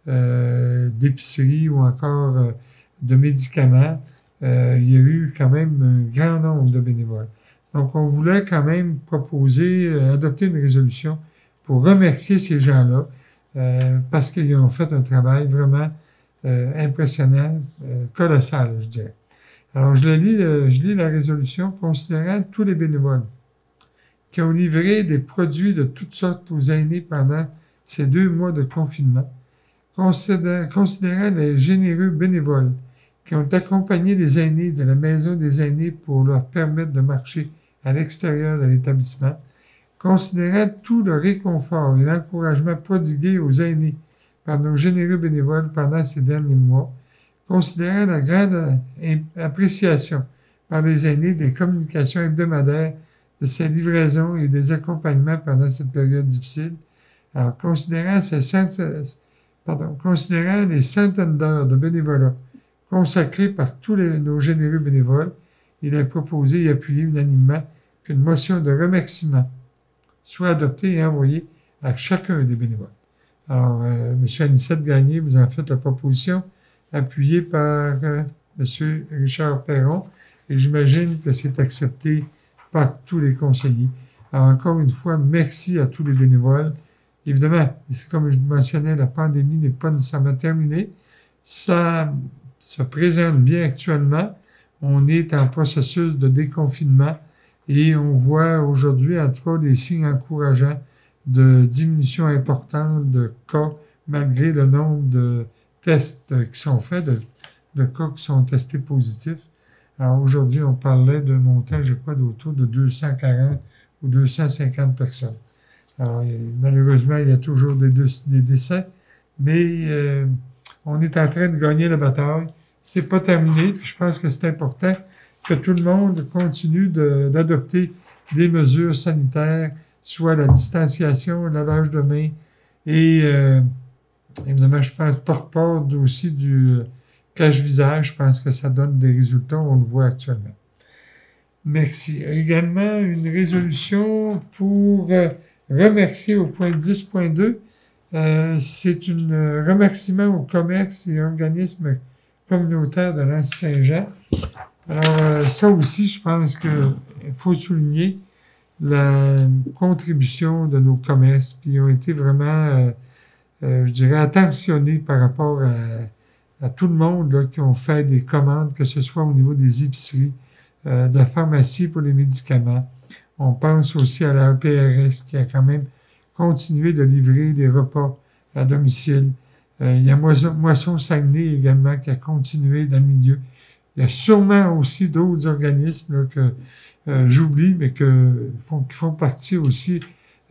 d'épicerie ou encore de médicaments. Il y a eu quand même un grand nombre de bénévoles. Donc, on voulait quand même proposer, adopter une résolution pour remercier ces gens-là parce qu'ils ont fait un travail vraiment impressionnant, colossal, je dirais. Alors, je lis la résolution considérant tous les bénévoles qui ont livré des produits de toutes sortes aux aînés pendant ces 2 mois de confinement, considérant les généreux bénévoles qui ont accompagné les aînés de la maison des aînés pour leur permettre de marcher à l'extérieur de l'établissement, considérant tout le réconfort et l'encouragement prodigués aux aînés par nos généreux bénévoles pendant ces derniers mois, considérant la grande appréciation par les aînés des communications hebdomadaires, de ces livraisons et des accompagnements pendant cette période difficile, alors considérant les centaines d'heures de bénévolat consacrées par tous nos généreux bénévoles, il est proposé et appuyé unanimement qu'une motion de remerciement soit adoptée et envoyée à chacun des bénévoles. Alors, M. Anicette Gagné, vous en faites la proposition, appuyée par M. Richard Perron, et j'imagine que c'est accepté par tous les conseillers. Alors, encore une fois, merci à tous les bénévoles. Évidemment, comme je mentionnais, la pandémie n'est pas nécessairement terminée. Ça se présente bien actuellement. On est en processus de déconfinement et on voit aujourd'hui, en tout cas, des signes encourageants de diminution importante de cas, malgré le nombre de tests qui sont faits, de cas qui sont testés positifs. Alors aujourd'hui, on parlait d'un montant, je crois, d'autour de 240 ou 250 personnes. Alors, malheureusement, il y a toujours des décès, mais on est en train de gagner la bataille. C'est pas terminé, puis je pense que c'est important que tout le monde continue d'adopter des mesures sanitaires, soit la distanciation, le lavage de mains, et évidemment, je pense port aussi du cache-visage. Je pense que ça donne des résultats, on le voit actuellement. Merci. Également, une résolution pour remercier au point 10.2. C'est un remerciement au commerce et organismes communautaires de Nance-Saint-Jean. Alors, ça aussi, je pense qu'il faut souligner la contribution de nos commerces, puis ils ont été vraiment, je dirais, attentionnés par rapport à tout le monde là, qui ont fait des commandes, que ce soit au niveau des épiceries, de la pharmacie pour les médicaments. On pense aussi à la PRS qui a quand même continué de livrer des repas à domicile. Il y a Moisson Saguenay également qui a continué dans le milieu. Il y a sûrement aussi d'autres organismes là, que j'oublie, mais qui font partie aussi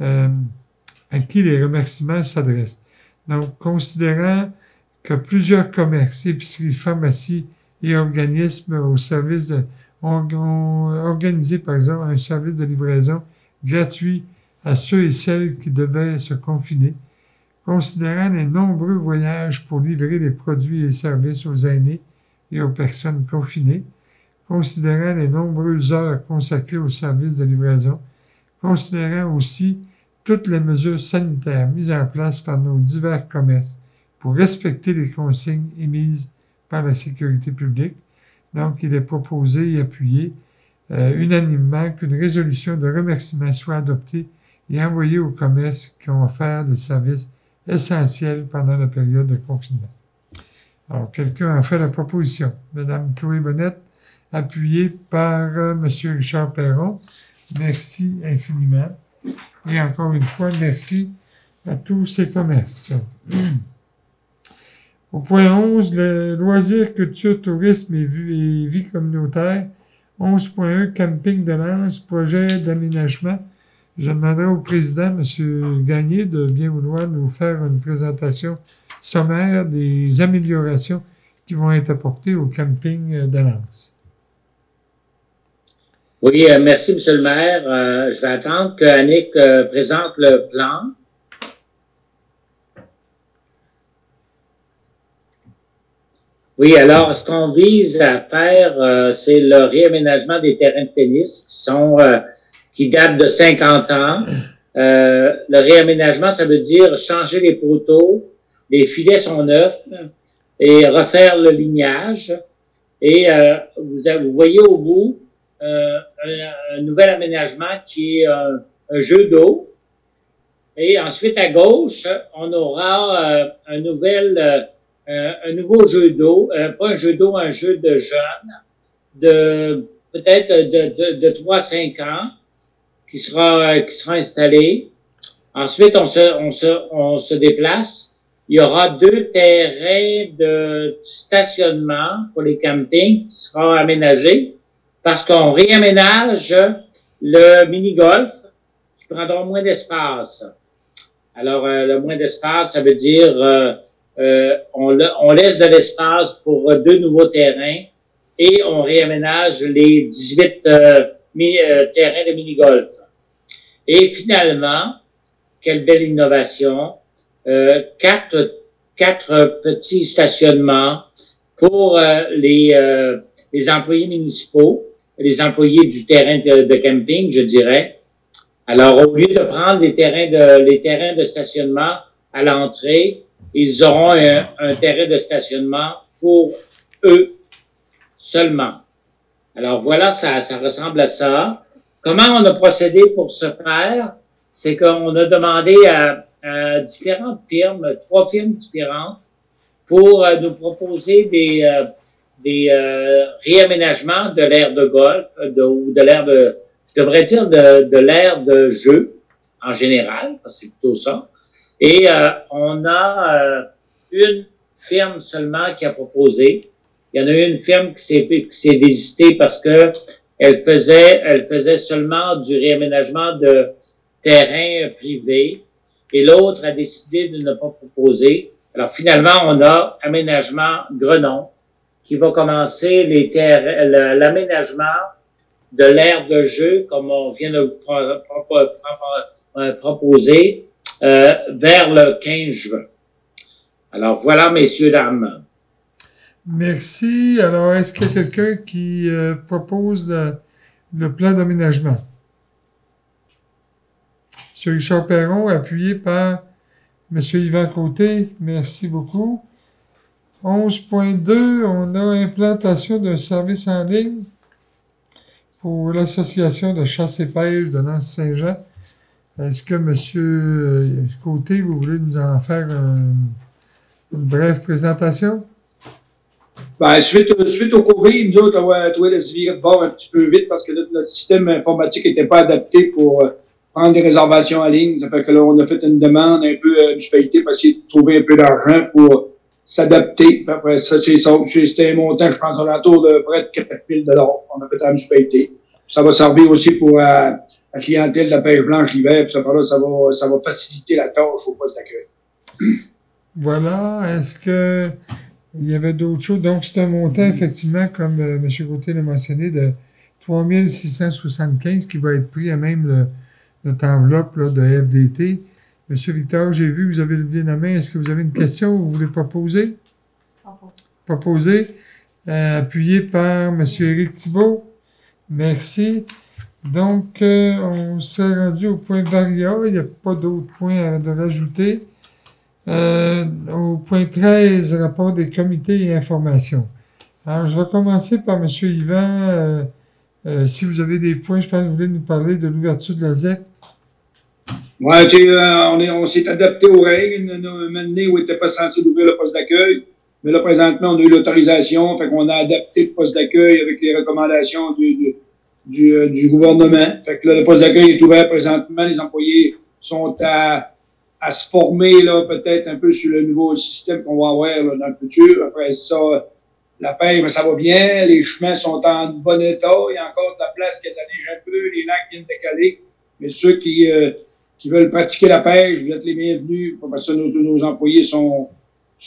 à qui les remerciements s'adressent. Donc, considérant que plusieurs commerces, épiceries, pharmacies et organismes au service ont organisé, par exemple, un service de livraison gratuit à ceux et celles qui devaient se confiner, considérant les nombreux voyages pour livrer les produits et services aux aînés et aux personnes confinées, considérant les nombreuses heures consacrées au service de livraison, considérant aussi toutes les mesures sanitaires mises en place par nos divers commerces pour respecter les consignes émises par la sécurité publique. Donc, il est proposé et appuyé unanimement qu'une résolution de remerciement soit adoptée et envoyés aux commerces qui ont offert des services essentiels pendant la période de confinement. Alors, quelqu'un a fait la proposition. Madame Chloé Bonnette, appuyée par Monsieur Richard Perron. Merci infiniment. Et encore une fois, merci à tous ces commerces. Au point 11, le loisir, culture, tourisme et vie communautaire. 11.1, camping de Lens, projet d'aménagement. Je demanderai au président, M. Gagné, de bien vouloir nous faire une présentation sommaire des améliorations qui vont être apportées au camping de Lens. Oui, merci, M. le maire. Je vais attendre qu'Annick présente le plan. Oui, alors, ce qu'on vise à faire, c'est le réaménagement des terrains de tennis qui datent de 50 ans. Le réaménagement, ça veut dire changer les poteaux, les filets sont neufs et refaire le lignage. Et vous voyez au bout un nouvel aménagement qui est un jeu d'eau. Et ensuite, à gauche, on aura un nouveau jeu d'eau, pas un jeu d'eau, un jeu de jeunes, peut-être de 3-5 ans, qui sera installé. Ensuite, on se déplace. Il y aura 2 terrains de stationnement pour les campings qui seront aménagés parce qu'on réaménage le mini-golf qui prendra moins d'espace. Alors, le moins d'espace, ça veut dire on laisse de l'espace pour 2 nouveaux terrains et on réaménage les 18 terrains de mini-golf. Et finalement, quelle belle innovation, 4 petits stationnements pour les employés municipaux, les employés du terrain de camping, je dirais. Alors, au lieu de prendre les terrains de stationnement à l'entrée, ils auront un terrain de stationnement pour eux seulement. Alors voilà, ça ressemble à ça. Comment on a procédé pour ce faire? C'est qu'on a demandé à différentes firmes, 3 firmes différentes, pour nous proposer des réaménagements de l'aire de golf, ou de l'aire de, je devrais dire de l'aire de jeu en général, parce que c'est plutôt ça. Et on a une firme seulement qui a proposé. Il y en a une firme qui s'est désistée parce que elle faisait seulement du réaménagement de terrains privés et l'autre a décidé de ne pas proposer. Alors finalement, on a Aménagement Grenon qui va commencer l'aménagement de l'aire de jeu, comme on vient de proposer, vers le 15 juin. Alors voilà, messieurs, dames. Merci. Alors, est-ce qu'il y a quelqu'un qui propose le plan d'aménagement? M. Richard Perron, appuyé par M. Yvan Côté. Merci beaucoup. 11.2, on a implantation d'un service en ligne pour l'Association de chasse et pêche de Lens-Saint-Jean. Est-ce que M. Côté, vous voulez nous en faire une brève présentation? Ben, suite au COVID, nous autres, on va trouver de se virer de bord un petit peu vite parce que là, notre système informatique n'était pas adapté pour prendre des réservations en ligne. Ça fait que là, on a fait une demande un peu municipalité pour essayer de trouver un peu d'argent pour s'adapter. Après ça, c'est ça. C'était un montant, je pense, autour de près de 4 000 $. On a fait à la municipalité. Ça va servir aussi pour la clientèle de la pêche blanche l'hiver. Puis ça va faciliter la tâche au poste d'accueil. Voilà. Est-ce que il y avait d'autres choses? Donc, c'est un montant, effectivement, comme M. Côté l'a mentionné, de 3 675 qui va être pris à même notre enveloppe là, de FDT. M. Victor, j'ai vu que vous avez levé la main. Est-ce que vous avez une question que vous voulez proposer? Proposer. Appuyé par M. Éric Thibault. Merci. Donc, on s'est rendu au point Varia. Il n'y a pas d'autres points à rajouter. Au point 13, rapport des comités et informations. Alors, je vais commencer par M. Yvan. Si vous avez des points, je pense que vous voulez nous parler de l'ouverture de la ZEC. Ouais, tu sais, on s'est adapté aux règles. Un moment donné où on n'était pas censé ouvrir le poste d'accueil. Mais là, présentement, on a eu l'autorisation. Fait qu'on a adapté le poste d'accueil avec les recommandations du gouvernement. Fait que là, le poste d'accueil est ouvert présentement. Les employés sont à se former, là, peut-être un peu sur le nouveau système qu'on va avoir là, dans le futur. Après ça, la pêche, ça va bien. Les chemins sont en bon état. Il y a encore de la place qui est allée un peu. Les lacs viennent de caler. Mais ceux qui veulent pratiquer la pêche, vous êtes les bienvenus. Parce que nos employés sont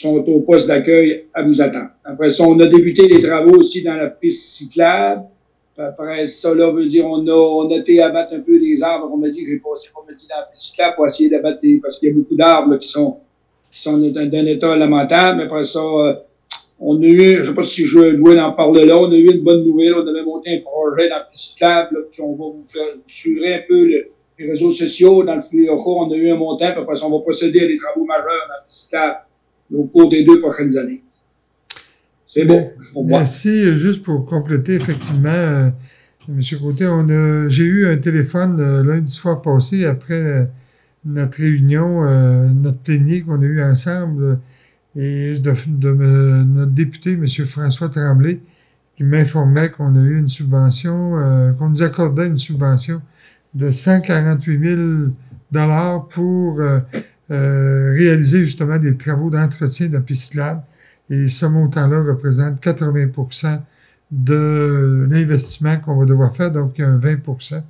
au poste d'accueil à vous attendre. Après ça, on a débuté les travaux aussi dans la piste cyclable. Après ça, là, veut dire, on a été abattre un peu des arbres. On m'a dit que j'ai passé, on m'a dit dans la piste cyclable pour essayer d'abattre parce qu'il y a beaucoup d'arbres là, qui sont d'un état lamentable. Après ça, on a eu, je sais pas si je dois en parler là, on a eu une bonne nouvelle. On avait monté un projet dans la piste cyclable, là, puis on va vous faire suivre un peu les réseaux sociaux. Dans le futur, on a eu un montant, puis après ça, on va procéder à des travaux majeurs dans la piste cyclable au cours des 2 prochaines années. C'est bon. Merci. Juste pour compléter, effectivement, M. Côté, j'ai eu un téléphone lundi soir passé après notre réunion, notre plénier qu'on a eu ensemble, et notre député, M. François Tremblay, qui m'informait qu'on a eu une subvention, qu'on nous accordait une subvention de 148 000 pour réaliser justement des travaux d'entretien de la piste cyclable. Et ce montant-là représente 80% de l'investissement qu'on va devoir faire. Donc, il y a un 20%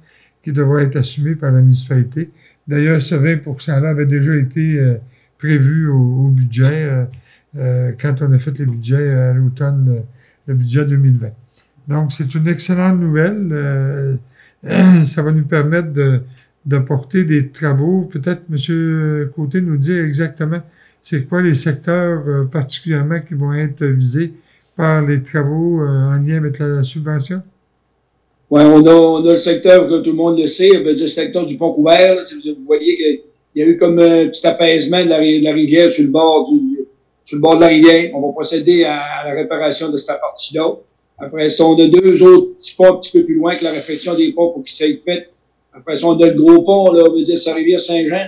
qui devra être assumé par la municipalité. D'ailleurs, ce 20%-là avait déjà été prévu au budget quand on a fait les budgets à l'automne, le budget 2020. Donc, c'est une excellente nouvelle. Ça va nous permettre d'apporter des travaux. Peut-être, M. Côté, nous dire exactement c'est quoi les secteurs particulièrement qui vont être visés par les travaux en lien avec la subvention? Oui, on a le secteur, que tout le monde le sait, le secteur du pont couvert. Vous voyez qu'il y a eu comme un petit affaissement de la rivière sur le bord de la rivière. On va procéder à la réparation de cette partie-là. Après ça, on a 2 autres petits ponts un petit peu plus loin que la réfection des ponts, il faut qu'ils soient faits. Après ça, on a le gros pont, là, on veut dire, sur la rivière Saint-Jean,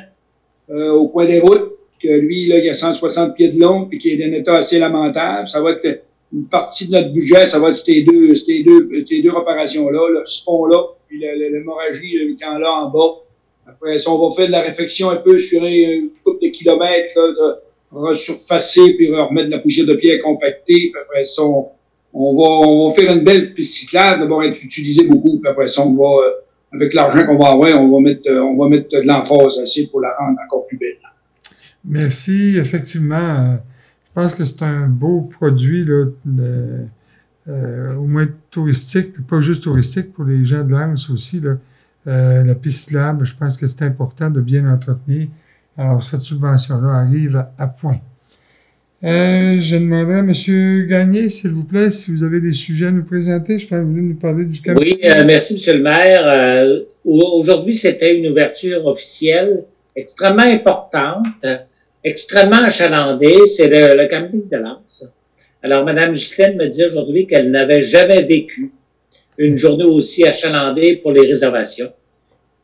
au coin des routes, que lui, là, il a 160 pieds de long, puis qui est d'un état assez lamentable. Ça va être une partie de notre budget, ça va être ces deux réparations-là, ce pont-là, puis l'hémorragie, le camp-là en bas. Après ça, on va faire de la réfection un peu sur une couple de kilomètres, là, de resurfacer, puis remettre de la poussière de pierre compactée, puis après ça, on va faire une belle piste cyclable, d'abord être utilisée beaucoup, puis après ça, on va, avec l'argent qu'on va avoir, on va mettre de l'emphase assez pour la rendre encore plus belle. Merci. Effectivement, je pense que c'est un beau produit, là, au moins touristique, puis pas juste touristique, pour les gens de Lens aussi, là. La piste cyclable, je pense que c'est important de bien l'entretenir. Alors, cette subvention-là arrive à point. Je demanderai à M. Gagné, s'il vous plaît, si vous avez des sujets à nous présenter. Je pense que vous voulez nous parler du camping. Oui, merci, M. le maire. Aujourd'hui, c'était une ouverture officielle extrêmement importante, extrêmement achalandée. C'est le camping de Lens. Alors, Mme Ghislaine me dit aujourd'hui qu'elle n'avait jamais vécu une journée aussi achalandée pour les réservations.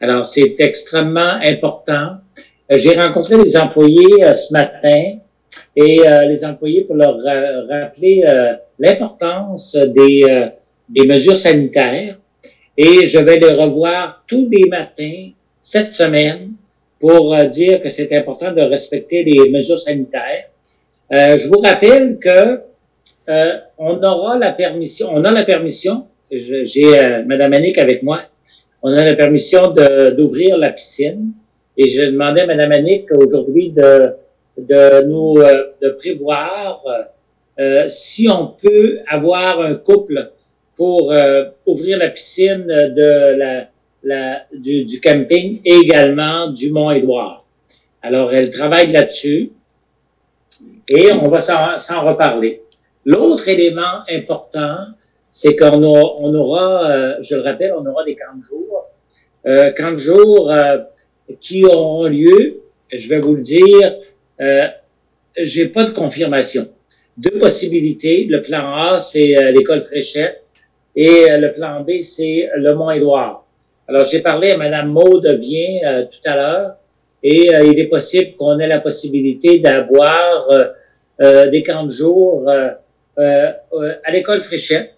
Alors, c'est extrêmement important. J'ai rencontré les employés ce matin et les employés pour leur rappeler l'importance des mesures sanitaires. Et je vais les revoir tous les matins cette semaine pour dire que c'est important de respecter les mesures sanitaires. Je vous rappelle que on a la permission, j'ai Mme Annick avec moi, on a la permission d'ouvrir la piscine. Et je demandais à Mme Annick aujourd'hui de prévoir si on peut avoir un couple pour ouvrir la piscine du camping et également du Mont-Édouard. Alors, elle travaille là-dessus et on va s'en reparler. L'autre élément important, c'est qu'on aura, je le rappelle, on aura des camps de jour qui auront lieu, je vais vous le dire, j'ai pas de confirmation. 2 possibilités. Le plan A, c'est l'école Fréchette et le plan B, c'est le Mont-Édouard. Alors, j'ai parlé à Mme Maude Vien tout à l'heure Et il est possible qu'on ait la possibilité d'avoir des camps de jour à l'école Fréchette.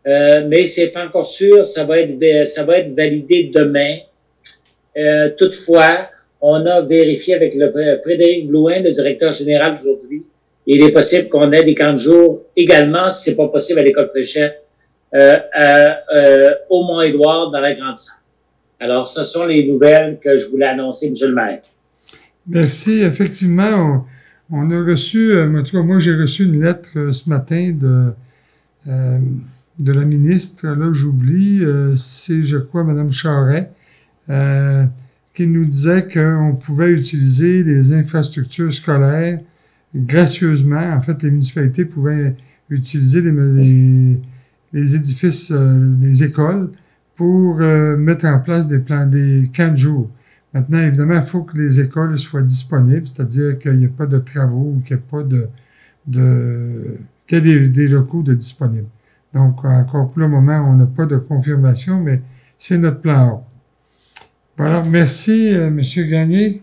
Mais c'est pas encore sûr, ça va être validé demain. Toutefois, on a vérifié avec le Frédéric Blouin, le directeur général aujourd'hui. Il est possible qu'on ait des camps de jour également, si c'est pas possible à l'école Fréchette, au Mont-Édouard, dans la Grande Salle. Alors, ce sont les nouvelles que je voulais annoncer, M. le maire. Merci. Effectivement, on a reçu, en tout cas, moi, j'ai reçu une lettre ce matin de la ministre, là, j'oublie, c'est, je crois, Mme Charest, qui nous disait qu'on pouvait utiliser les infrastructures scolaires gracieusement. En fait, les municipalités pouvaient utiliser les édifices, les écoles, pour mettre en place des camps de jour. Maintenant, évidemment, il faut que les écoles soient disponibles, c'est-à-dire qu'il n'y ait pas de travaux ou qu'il n'y ait pas qu'il y ait des locaux de disponibles. Donc, encore pour le moment, on n'a pas de confirmation, mais c'est notre plan A. Voilà, merci, M. Gagné.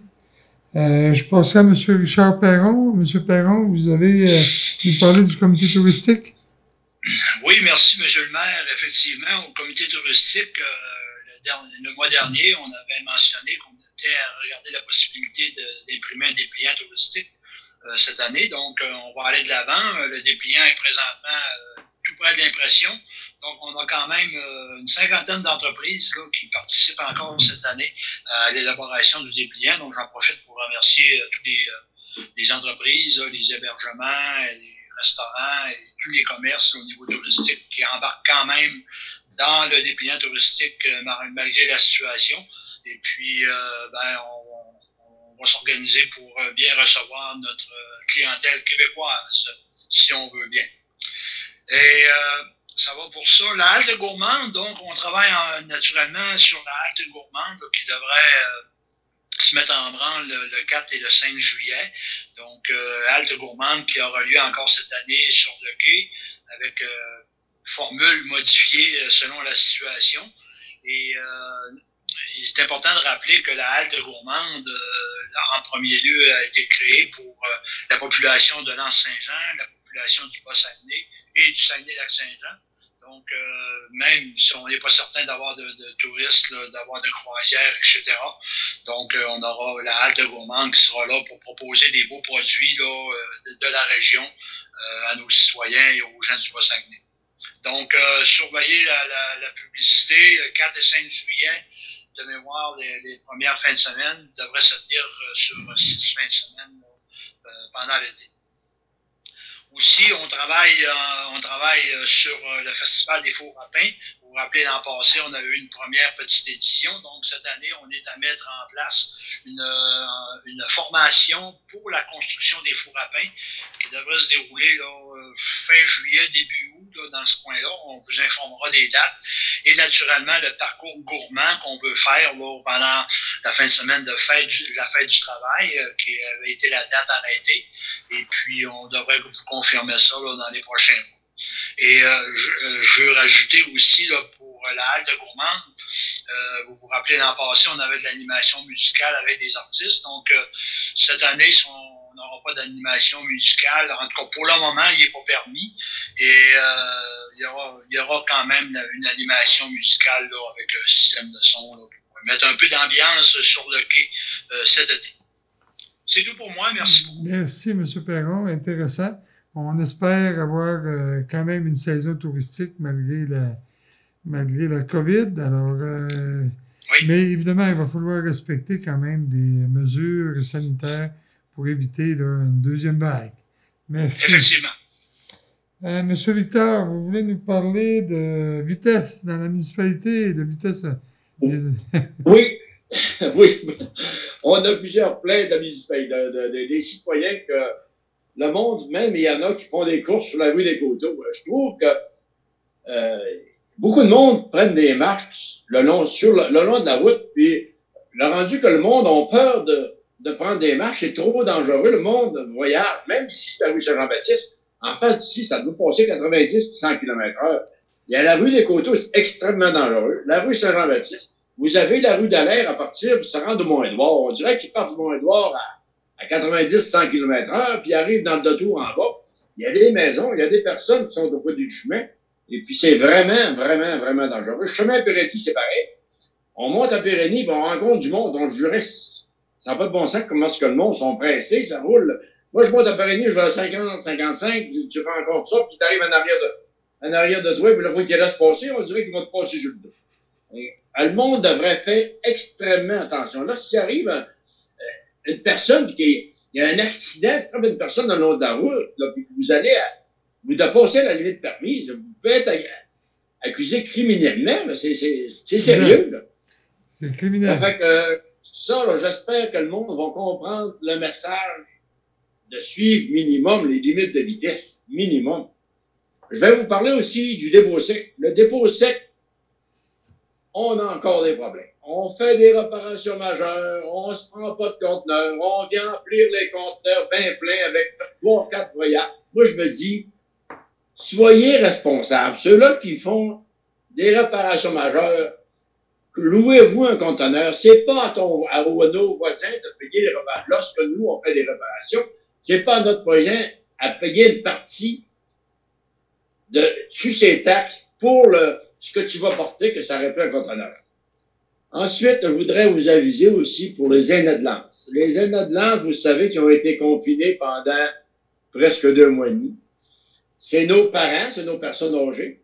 Je passerai à M. Richard Perron. M. Perron, vous avez nous parlé du comité touristique? Oui, merci, M. le maire. Effectivement, au comité touristique, le mois dernier, on avait mentionné qu'on était à regarder la possibilité d'imprimer un dépliant touristique cette année. Donc, on va aller de l'avant. Le dépliant est présentement tout près de l'impression. Donc, on a quand même une cinquantaine d'entreprises qui participent encore cette année à l'élaboration du dépliant. Donc, j'en profite pour remercier toutes les entreprises, les hébergements, les restaurants et tous les commerces au niveau touristique qui embarquent quand même dans le dépliant touristique malgré la situation. Et puis, on va s'organiser pour bien recevoir notre clientèle québécoise, si on veut bien. Et ça va pour ça. La halte gourmande, donc, on travaille naturellement sur la halte gourmande qui devrait se mettre en branle le 4 et le 5 juillet. Donc, halte gourmande qui aura lieu encore cette année sur le quai avec formule modifiée selon la situation. Et il est important de rappeler que la halte gourmande, en premier lieu, a été créée pour la population de l'Anse-Saint-Jean, la population du Bas-Saguenay et du Saguenay-Lac-Saint-Jean. Donc, même si on n'est pas certain d'avoir de touristes, là, d'avoir de croisières, etc. Donc, on aura la halte gourmande qui sera là pour proposer des beaux produits là, de la région à nos citoyens et aux gens du Bas-Saguenay. Donc, surveillez la publicité 4 et 5 juillet. De mémoire, les premières fins de semaine devraient se tenir sur 6 fins de semaine pendant l'été. Aussi, on travaille sur le Festival des Fours à pain. Vous vous rappelez, l'an passé, on a eu une première petite édition. Donc, cette année, on est à mettre en place une formation pour la construction des fours à pain qui devrait se dérouler là, fin juillet, début août, là, dans ce coin-là. On vous informera des dates. Et naturellement, le parcours gourmand qu'on veut faire là, pendant la fin de semaine de la fête du travail, qui avait été la date arrêtée. Et puis, on devrait vous confirmer ça là, dans les prochains mois. Et je veux rajouter aussi là, pour la halte gourmande, vous vous rappelez l'an passé, on avait de l'animation musicale avec des artistes. Donc, cette année, on n'aura pas d'animation musicale. En tout cas, pour le moment, il n'est pas permis. Et il y aura quand même une animation musicale là, avec un système de son là, pour mettre un peu d'ambiance sur le quai cet été. C'est tout pour moi. Merci beaucoup. Merci, M. Perron. Intéressant. On espère avoir quand même une saison touristique malgré la COVID. Alors, oui. Mais évidemment, il va falloir respecter quand même des mesures sanitaires pour éviter là, une deuxième vague. Merci. Effectivement. Monsieur Victor, vous voulez nous parler de vitesse dans la municipalité et de vitesse? Oui. Oui. On a plusieurs plaintes de la municipalité, des citoyens que le monde, même, il y en a qui font des courses sur la rue des Coteaux. Je trouve que beaucoup de monde prennent des marches le long de la route, puis le rendu que le monde a peur de prendre des marches, c'est trop dangereux. Le monde voyage, même ici, c'est la rue Saint-Jean-Baptiste. En fait, ici, ça doit passer 90 ou 100 km/h. Il y a la rue des Coteaux, c'est extrêmement dangereux. La rue Saint-Jean-Baptiste, vous avez la rue Dallaire à partir, puis ça rentre au Mont-Édouard. On dirait qu'ils partent du Mont-Édouard à 90-100 km/h, puis ils arrivent dans le détour en bas. Il y a des maisons, il y a des personnes qui sont au bout du chemin, et puis c'est vraiment, vraiment, vraiment dangereux. Le chemin à Péretti, c'est pareil. On monte à Pérenny, puis on rencontre du monde, on jurait, ça n'a pas de bon sens comment est-ce que le monde sont pressés, ça roule. Moi, je monte à Pérenny, je vais à 50, 55, tu rencontres ça, puis tu arrives en arrière de toi, puis là, il faut qu'il laisse passer, on dirait qu'il va te passer sur le dos. Le monde devrait faire extrêmement attention. Là, ce qui arrive, une personne il y a un accident, frappe une personne dans le long de la route, là, puis vous dépassez la limite permise, vous pouvez être accusé criminellement, là, c'est sérieux, là. C'est criminel. Ça fait que ça, là, j'espère que le monde va comprendre le message de suivre minimum les limites de vitesse. Minimum. Je vais vous parler aussi du dépôt sec. Le dépôt sec, on a encore des problèmes. On fait des réparations majeures, on se prend pas de conteneurs, on vient remplir les conteneurs bien pleins avec 3 ou 4 voyages. Moi, je me dis, soyez responsables. Ceux-là qui font des réparations majeures, louez-vous un conteneur. C'est pas à nos voisins de payer les réparations. Lorsque nous, on fait des réparations, c'est pas à notre voisin à payer une partie sur ses taxes pour ce que tu vas porter, que ça répare un conteneur. Ensuite, je voudrais vous aviser aussi pour les aînés de lance. Les aînés de lance, vous savez, qui ont été confinés pendant presque 2 mois et demi. C'est nos parents, c'est nos personnes âgées.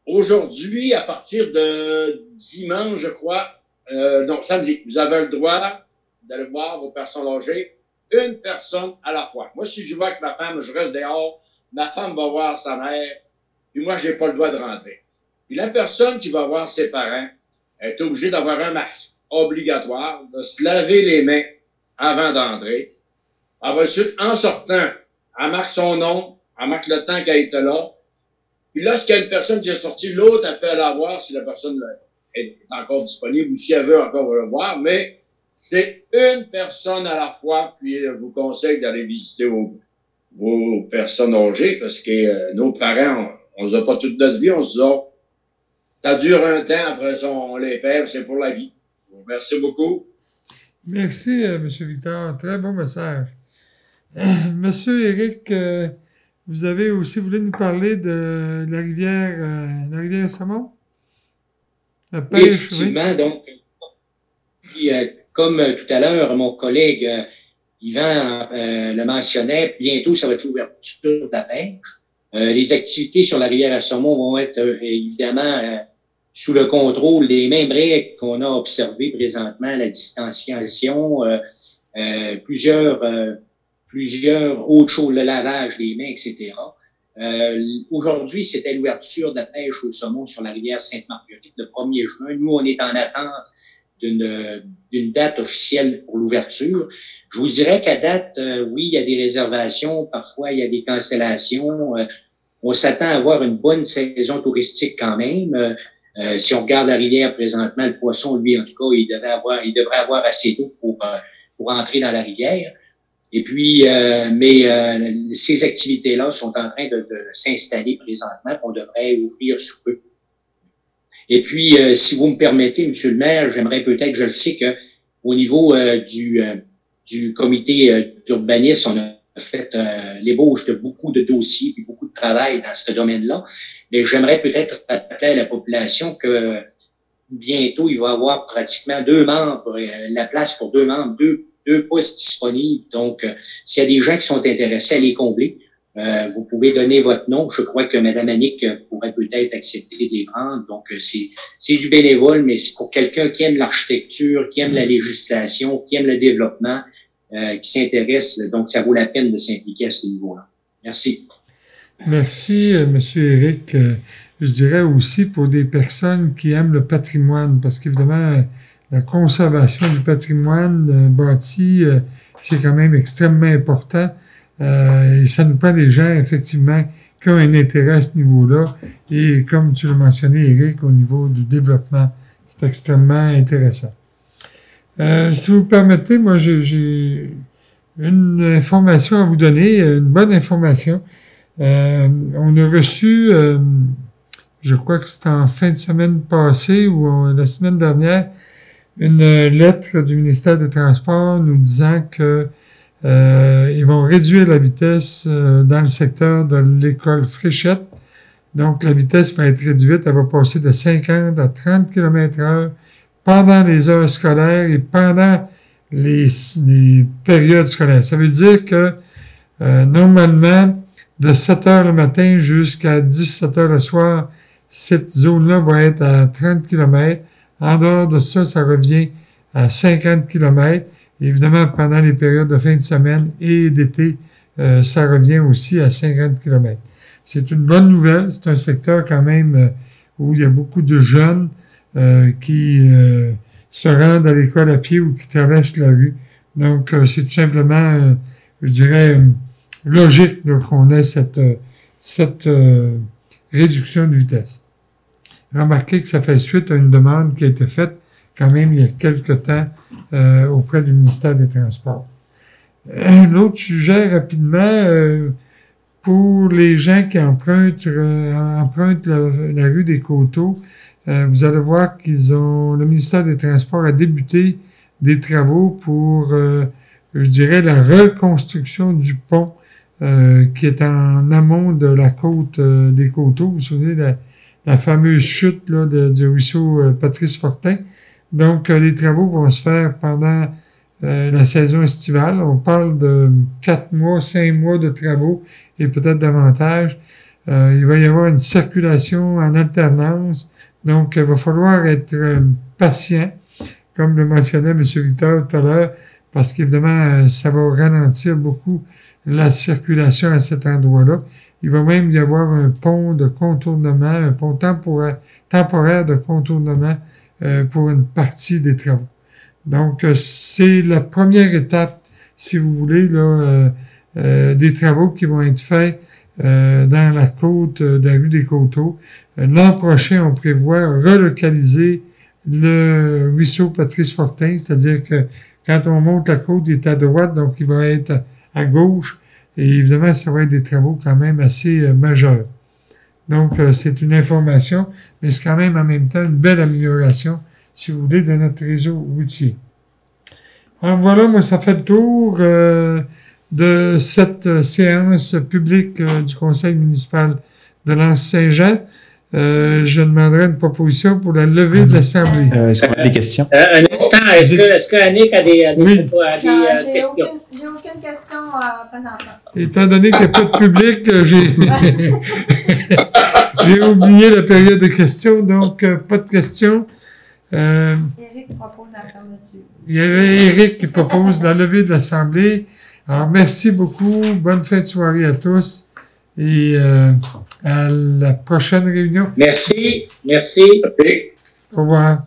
Aujourd'hui, à partir de dimanche, je crois, non, samedi, vous avez le droit d'aller voir vos personnes âgées, une personne à la fois. Moi, si je vois avec ma femme, je reste dehors, ma femme va voir sa mère, puis moi, j'ai pas le droit de rentrer. Puis la personne qui va voir ses parents est obligée d'avoir un masque obligatoire, de se laver les mains avant d'entrer. Ensuite, en sortant, elle marque son nom, elle marque le temps qu'elle était là. Puis lorsqu'il y a une personne qui est sortie, l'autre, elle peut aller voir si la personne est encore disponible ou si elle veut encore le voir, mais c'est une personne à la fois, puis je vous conseille d'aller visiter vos personnes âgées parce que nos parents, on ne les a pas toute notre vie, on se dit, oh, ça dure un temps, après ça, on les perd, c'est pour la vie. Merci beaucoup. Merci, M. Victor. Très bon message. Monsieur Éric, vous avez aussi voulu nous parler de la rivière Saumon? La pêche, oui, effectivement. Oui. Donc, puis, comme tout à l'heure, mon collègue Yvan le mentionnait, bientôt, ça va être l'ouverture de la pêche. Les activités sur la rivière à Saumon vont être évidemment sous le contrôle des mêmes règles qu'on a observées présentement, la distanciation, plusieurs autres choses, le lavage des mains, etc. Aujourd'hui, c'était l'ouverture de la pêche au saumon sur la rivière Sainte-Marguerite le 1er juin. Nous, on est en attente d'une date officielle pour l'ouverture. Je vous dirais qu'à date, oui, il y a des réservations, parfois il y a des cancellations. On s'attend à avoir une bonne saison touristique quand même. Si on regarde la rivière présentement, le poisson, lui, en tout cas, il devrait avoir assez d'eau pour entrer dans la rivière. Et puis, ces activités-là sont en train de s'installer présentement. On devrait ouvrir sous peu. Et puis, si vous me permettez, Monsieur le maire, j'aimerais peut-être, je le sais que au niveau du comité d'urbanisme, on a fait l'ébauche de beaucoup de dossiers et beaucoup de travail dans ce domaine-là. Mais j'aimerais peut-être rappeler à la population que bientôt, il va y avoir pratiquement 2 membres, la place pour 2 membres, deux postes disponibles. Donc, s'il y a des gens qui sont intéressés à les combler, vous pouvez donner votre nom. Je crois que Mme Annick pourrait peut-être accepter de les prendre. Donc, c'est du bénévole, mais c'est pour quelqu'un qui aime l'architecture, qui aime la législation, qui aime le développement, qui s'intéresse. Donc, ça vaut la peine de s'impliquer à ce niveau-là. Merci. Merci, M. Éric. Je dirais aussi pour des personnes qui aiment le patrimoine, parce qu'évidemment, la conservation du patrimoine bâti, c'est quand même extrêmement important. Et ça nous prend des gens, effectivement, qui ont un intérêt à ce niveau-là. Et comme tu l'as mentionné, Éric, au niveau du développement, c'est extrêmement intéressant. Si vous permettez, moi, j'ai une information à vous donner, une bonne information. On a reçu je crois que c'était en fin de semaine passée ou la semaine dernière, une lettre du ministère des Transports nous disant que ils vont réduire la vitesse dans le secteur de l'école Fréchette. Donc, la vitesse va être réduite. Elle va passer de 50 à 30 km/h pendant les heures scolaires et pendant les périodes scolaires. Ça veut dire que normalement, de 7 heures le matin jusqu'à 17 heures le soir, cette zone-là va être à 30 km. En dehors de ça, ça revient à 50 km. Évidemment, pendant les périodes de fin de semaine et d'été, ça revient aussi à 50 km. C'est une bonne nouvelle. C'est un secteur quand même où il y a beaucoup de jeunes qui se rendent à l'école à pied ou qui traversent la rue. Donc, c'est tout simplement, je dirais, logique qu'on ait cette réduction de vitesse. Remarquez que ça fait suite à une demande qui a été faite quand même il y a quelque temps auprès du ministère des Transports. Un autre sujet rapidement, pour les gens qui empruntent la rue des Coteaux, vous allez voir le ministère des Transports a débuté des travaux pour, je dirais, la reconstruction du pont qui est en amont de la côte des Coteaux. Vous vous souvenez de la fameuse chute là, du ruisseau Patrice Fortin. Donc, les travaux vont se faire pendant la saison estivale. On parle de 4 mois, 5 mois de travaux et peut-être davantage. Il va y avoir une circulation en alternance. Donc, il va falloir être patient, comme le mentionnait M. Victor tout à l'heure, parce qu'évidemment, ça va ralentir beaucoup la circulation à cet endroit-là. Il va même y avoir un pont de contournement, un pont temporaire de contournement pour une partie des travaux. Donc, c'est la première étape, si vous voulez, là, des travaux qui vont être faits dans la côte de la rue des Coteaux. L'an prochain, on prévoit relocaliser le ruisseau Patrice Fortin, c'est-à-dire que quand on monte la côte, il est à droite, donc il va être à gauche. Et évidemment, ça va être des travaux quand même assez majeurs. Donc, c'est une information, mais c'est quand même en même temps une belle amélioration, si vous voulez, de notre réseau routier. Alors voilà, moi, ça fait le tour de cette séance publique du Conseil municipal de Lens-Saint-Jean. Je demanderai une proposition pour la levée de l'Assemblée. Est-ce qu'on a des questions? Un instant, est-ce que Annick a des questions? J'ai aucune question présentement. Étant donné qu'il n'y a pas de public, j'ai oublié la période de questions, donc pas de questions. Éric propose la fermeture. Il y avait Éric qui propose la levée de l'Assemblée. Alors, merci beaucoup. Bonne fin de soirée à tous. Et à la prochaine réunion. Merci. Au revoir.